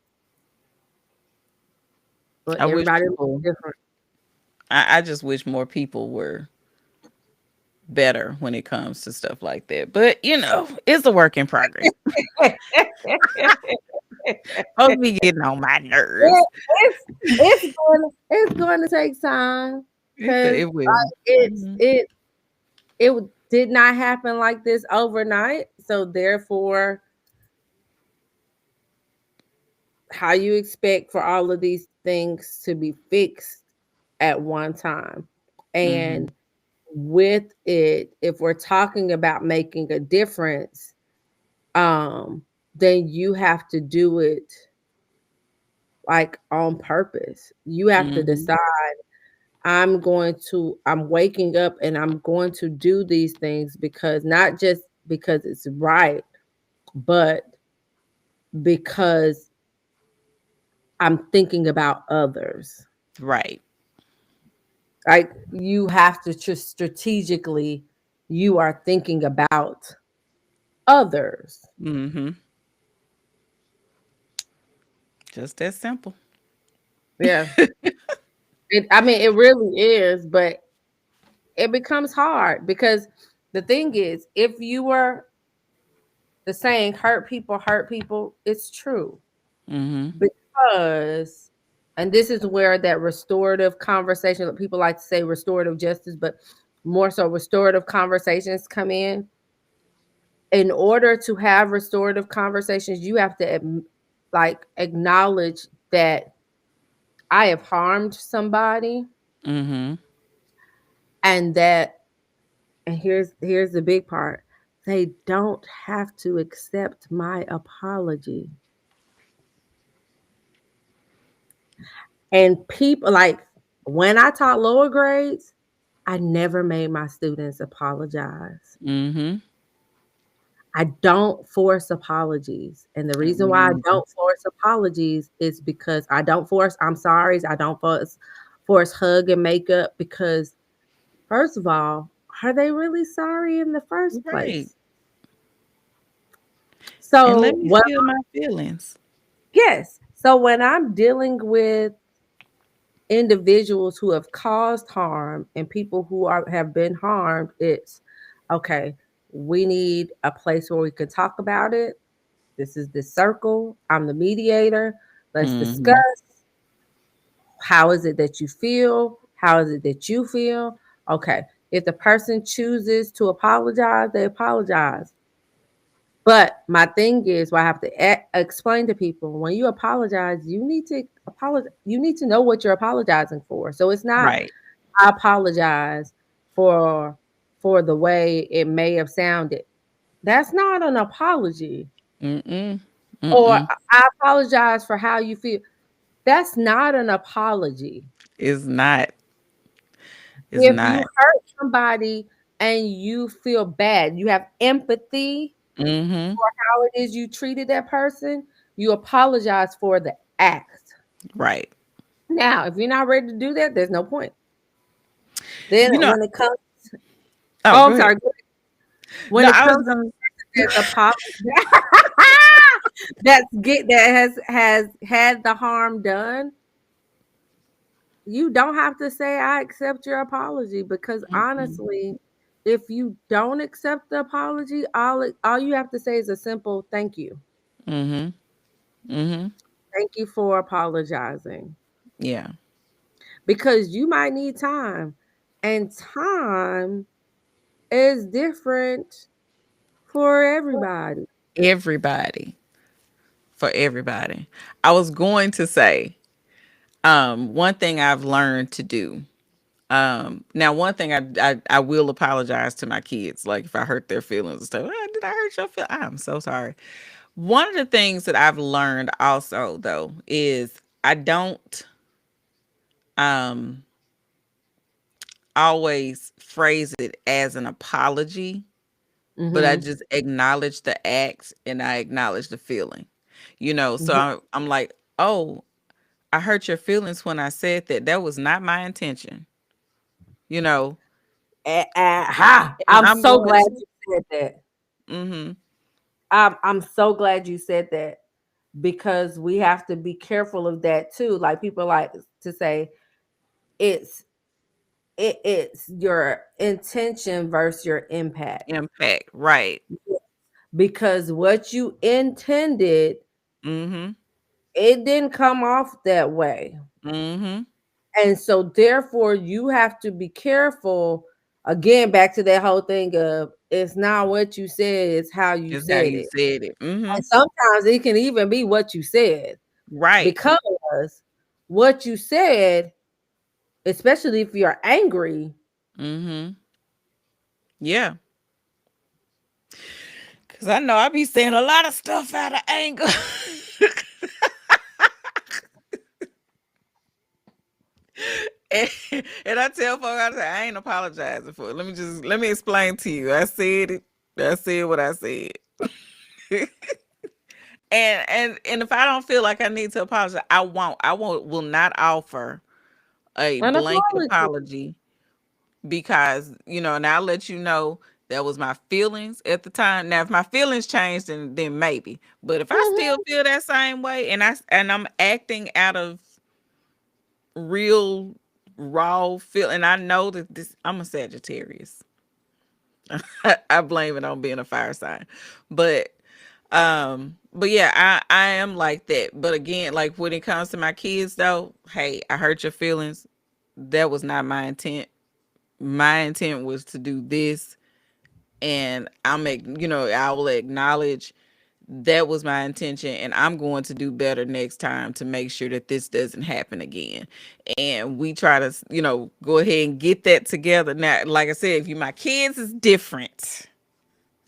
but I wish everybody looks people different. I just wish more people were better when it comes to stuff like that. But it's a work in progress. Folks be getting on my nerves. It's going to take time because It will. Mhm. it did not happen like this overnight. So therefore, how you expect for all of these things to be fixed at one time, Mhm. and with it, if we're talking about making a difference, um, then you have to do it like on purpose. You have to Mhm. decide I'm waking up and I'm going to do these things because not just because it's right, but because I'm thinking about others. Right. Like you have to just strategically, you are thinking about others. Mhm. Just that simple. Yeah. I mean, it really is, but it becomes hard because the thing is, if you were the saying hurt people, it's true. Mhm. Because, and this is where that restorative conversation, people like to say restorative justice, but more so restorative conversations come in order to have restorative conversations, you have to like acknowledge that I have harmed somebody, Mhm. and that, and here's the big part. They don't have to accept my apology. And people like when I taught lower grades, I never made my students apologize. Mhm. I don't force apologies. And the reason Me why I neither. don't force apologies is because I don't force I'm sorry's, I don't force hug and makeup because first of all, are they really sorry in the first Right. place? And let So me what feel my feelings. yes. So when I'm dealing with individuals who have caused harm and people who have been harmed, it's okay, we need a place where we can talk about it. This is the circle. I'm the mediator. Let's discuss. Mhm. How is it that you feel? How is it that you feel? Okay. If the person chooses to apologize, they apologize. But my thing is, what I have to explain to people when you apologize, you need to apologize. You need to know what you're apologizing for. So it's not, Right. I apologize for for the way it may have sounded. That's not an apology. Mm-mm. Or Mm-mm. I apologize for how you feel. That's not an apology. It's not. It's If you not. hurt somebody and you feel bad, you have empathy Mhm. for how it is you treated that person, you apologize for the act. Right. Now, if you're not ready to do that, there's no point. Then You know when it comes, Oh, oh, go I'm ahead. sorry. When No, it I was comes gonna to the apology, that has had the harm done, you don't have to say I accept your apology because Mm-mm. honestly, if you don't accept the apology, all you have to say is a simple thank you. Mhm. Mhm. Thank you for apologizing Yeah. because you might need time, and time is different for everybody. Everybody. For everybody. I was going to say, one thing I've learned to do. Now one thing I will apologize to my kids, like if I hurt their feelings and stuff. "Ah, did I hurt your feelings? I'm so sorry." One of the things that I've learned also though is I don't um always phrase it as an apology, but I Mhm. just acknowledge the acts and I acknowledge the feeling. So Yeah. I'm like, "Oh, I hurt your feelings when I said that. That was not my intention." You know, Ha! and I'm I'm so going glad to you said that. mhm. I'm so glad you said that because we have to be careful of that too. Like people like to say it's it's your intention versus your impact. Impact. Right. Because what you intended, Mm-hmm. it didn't come off that way. Mm-hmm. And so therefore you have to be careful. Again, back to that whole thing of it's not what you said, it's how you Just how said you it. said it. Mm-hmm. And sometimes it can even be what you said, Right. because what you said, especially if you're angry. Mm-hmm. Yeah. Cause I know I be saying a lot of stuff out of anger. and, and I tell folks, I say, I ain't apologizing for it. Let me explain to you. I said it. I said what I said. And if I don't feel like I need to apologize, I won't. I won't will not offer a An blanket apology. apology because, and I'll let you know that was my feelings at the time. Now if my feelings changed, then maybe. But if I still Mhm. feel that same way and I'm acting out of real raw feel, and I know that this I'm a Sagittarius. I blame it on being a fire sign. But but yeah, I am like that. But again, like when it comes to my kids though, hey, I hurt your feelings. That was not my intent. My intent was to do this, and I will acknowledge that was my intention, and I'm going to do better next time to make sure that this doesn't happen again. And we try to, go ahead and get that together. Now, like I said, if you my kids is different.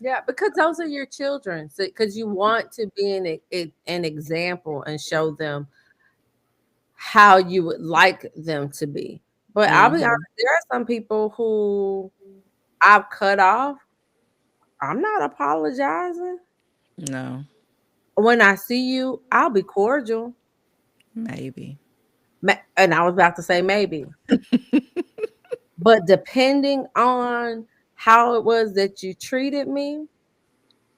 Yeah, because those are your children. So, because you want to be an example and show them how you would like them to be. But I'll be honest, Hmm. there are some people who I've cut off. I'm not apologizing. No, When I see you, I'll be cordial. maybe. And I was about to say maybe. But depending on how it was that you treated me,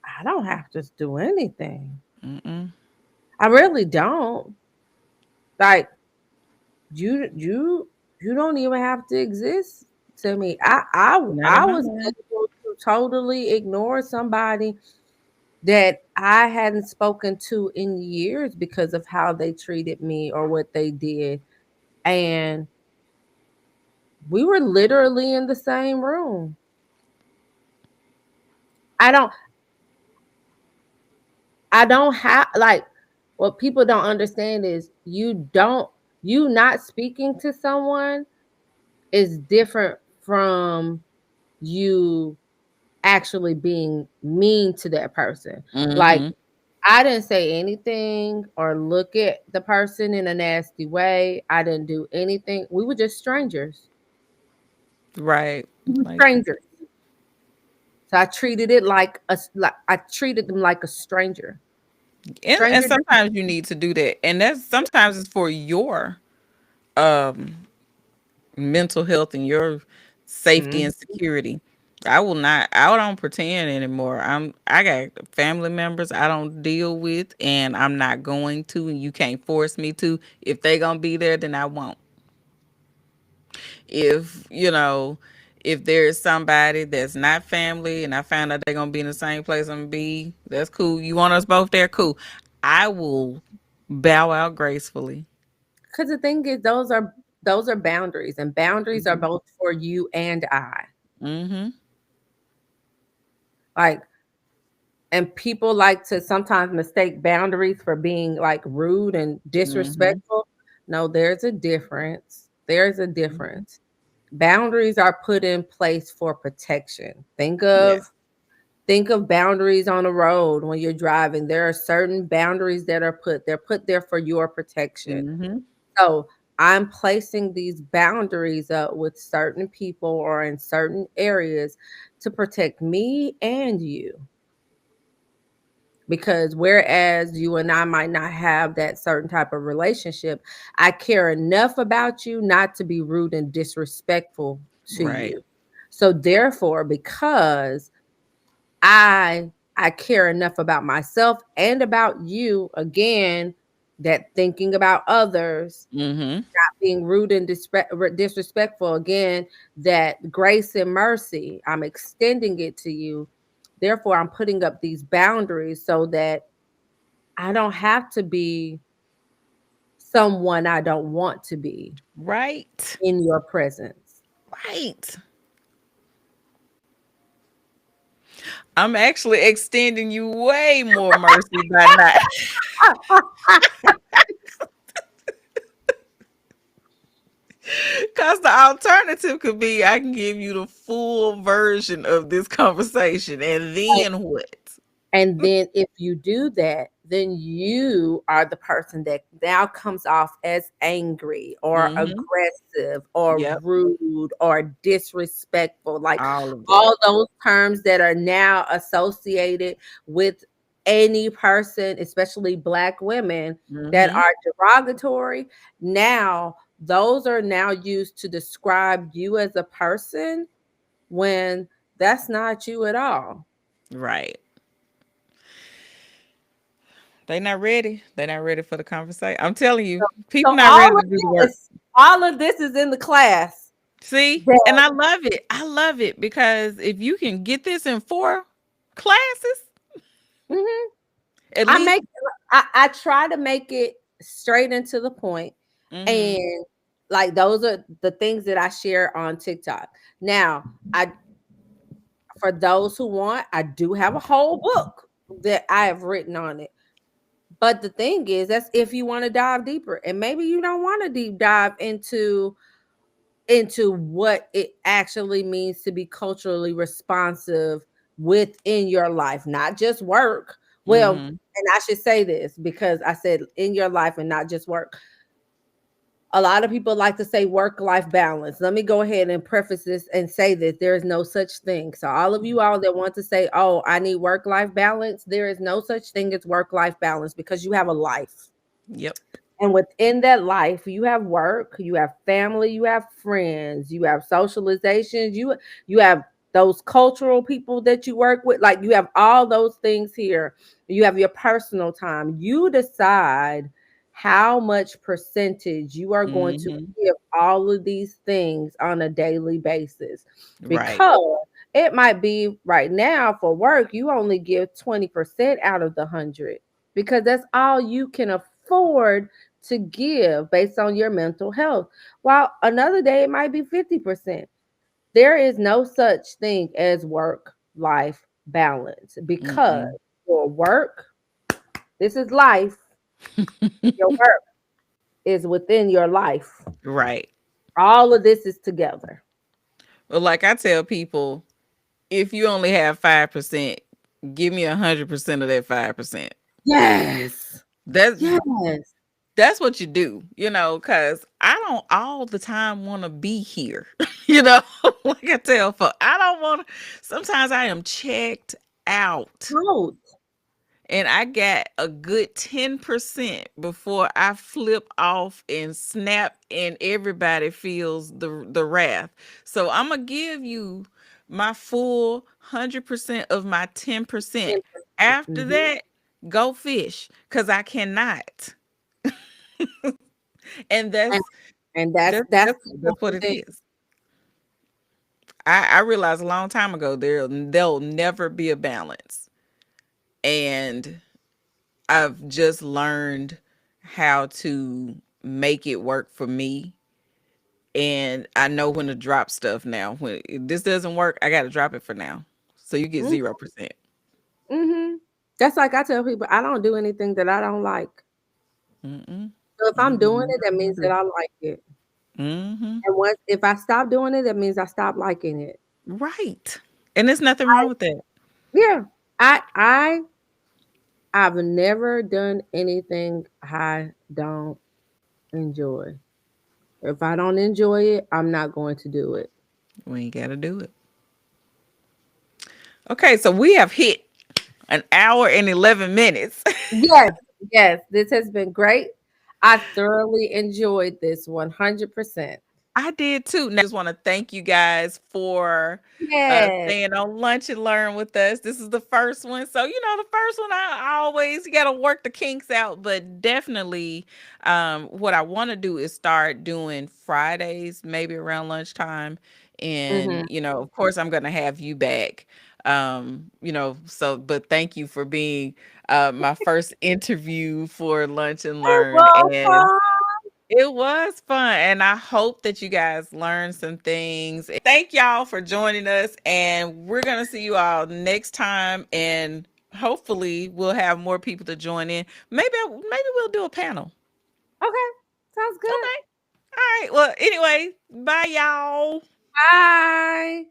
I don't have to do anything. Mm-mm. I really don't. Like you you you don't even have to exist to me. Not in I my was mind. able to totally ignore somebody that I hadn't spoken to in years because of how they treated me or what they did. And we were literally in the same room. I don't I don't have like what people don't understand is you not speaking to someone is different from you actually being mean to that person. Like Hmm. I didn't say anything or look at the person in a nasty way. I didn't do anything. We were just strangers. Right. We were Like, strangers. So I treated it like I treated them like a stranger. and Stranger. sometimes you need to do that, and that's sometimes it's for your um mental health and your safety Mhm. and security. I don't pretend anymore. I got family members I don't deal with, and I'm not going to, and you can't force me to. If they gonna be there, then I won't. If if there's somebody that's not family and I found out they're gonna be in the same place I'm gonna be, that's cool. You want us both there, cool. I will bow out gracefully. Because the thing is, those are boundaries, and boundaries are both for you and I. Mm-hmm. Like, and people like to sometimes mistake boundaries for being like rude and Mm-hmm. disrespectful. No, there's a difference. There's a Hmm. difference. Boundaries are put in place for protection. Yeah. Think of boundaries on the road when you're driving. There are certain boundaries that are they're put there for your protection. Mm-hmm. So I'm placing these boundaries up with certain people or in certain areas to protect me and you. Because whereas you and I might not have that certain type of relationship, I care enough about you not to be rude and disrespectful to Right. you. So therefore, because I care enough about myself and about you, again, that thinking about others, Mm-hmm. being rude and disrespectful, again, that grace and mercy, I'm extending it to you. Therefore, I'm putting up these boundaries so that I don't have to be someone I don't want to be Right. in your presence. Right. I'm actually extending you way more mercy by not. Because the alternative could be I can give you the full version of this conversation. And then what? And then if you do that, then you are the person that now comes off as angry or Mm-hmm. aggressive or Yep. rude or disrespectful. Like All of that. all those terms that are now associated with any person, especially Black women, that Mm-hmm. are derogatory. Now, those are now used to describe you as a person when that's not you at all. Right. They not ready. They not ready for the conversation. I'm telling you, So people not ready to do the work. all of this is in the class. See? That, And I love it. I love it because if you can get this in 4 classes, mhm. at I least. make I try to make it straight and to the point, Mm-hmm. and like those are the things that I share on TikTok. Now, I for those who want, I do have a whole book that I have written on it. But the thing is, that's if you want to dive deeper, and maybe you don't want to deep dive into what it actually means to be culturally responsive within your life, not just work. Well, Mm-hmm. and I should say this because I said in your life and not just work. A lot of people like to say work life balance. Let me go ahead and preface this and say that there is no such thing. So, all of you all that want to say, oh, I need work life balance, there is no such thing as work life balance because you have a life. Yep. And within that life, you have work, you have family, you have friends, you have socializations, you have those cultural people that you work with. Like you have all those things here. You have your personal time. You decide how much percentage you are going to Mm-hmm. give all of these things on a daily basis. Right. Because it might be right now for work, you only give 20% out of the 100 because that's all you can afford to give based on your mental health. While another day it might be 50%. There is no such thing as work life balance because Mm-mm. your work, this is life, your work is within your life. Right. All of this is together. Well, like I tell people, if you only have 5%, give me 100% of that 5%. Yes. That's Yes. that's what you do, because I don't all the time want to be here. you know, like I tell folks, I don't want to. Sometimes I am checked out. Out. And I got a good 10% before I flip off and snap and everybody feels the wrath. So I'm gonna give you my full 100% of my 10%. 10%. After Mhm. that, go fish because I cannot. And And, that's and that's that's that's the that's what simple it thing. is. I realized a long time ago there'll never be a balance. And I've just learned how to make it work for me. And I know when to drop stuff now. When if this doesn't work, I got to drop it for now. So you get 0%. Mm-hmm. That's like I tell people, I don't do anything that I don't like. Mm-mm. So if I'm doing it, that means that Mm-hmm. I like it. Mm-hmm. And once if I stop doing it, that means I stop liking it. Right. And there's nothing wrong with that. Yeah. I I've never done anything I don't enjoy. If I don't enjoy it, I'm not going to do it. We ain't got to do it. Okay, so we have hit an hour and 11 minutes. Yes, yes, this has been great. I thoroughly enjoyed this 100%. I did too. Now, I just want to thank you guys for Yes. staying on Lunch and Learn with us. This is the first one. So, the first one, I always got to work the kinks out, but definitely what I want to do is start doing Fridays, maybe around lunchtime. And, Mhm. of course, I'm going to have you back. But thank you for being my first interview for Lunch and You're Learn. And welcome. it was fun, and I hope that you guys learned some things. Thank y'all for joining us, and we're gonna see you all next time. And hopefully, we'll have more people to join in. Maybe we'll do a panel. Okay. Sounds good. Okay. All right. Well, anyway, bye, y'all. Bye.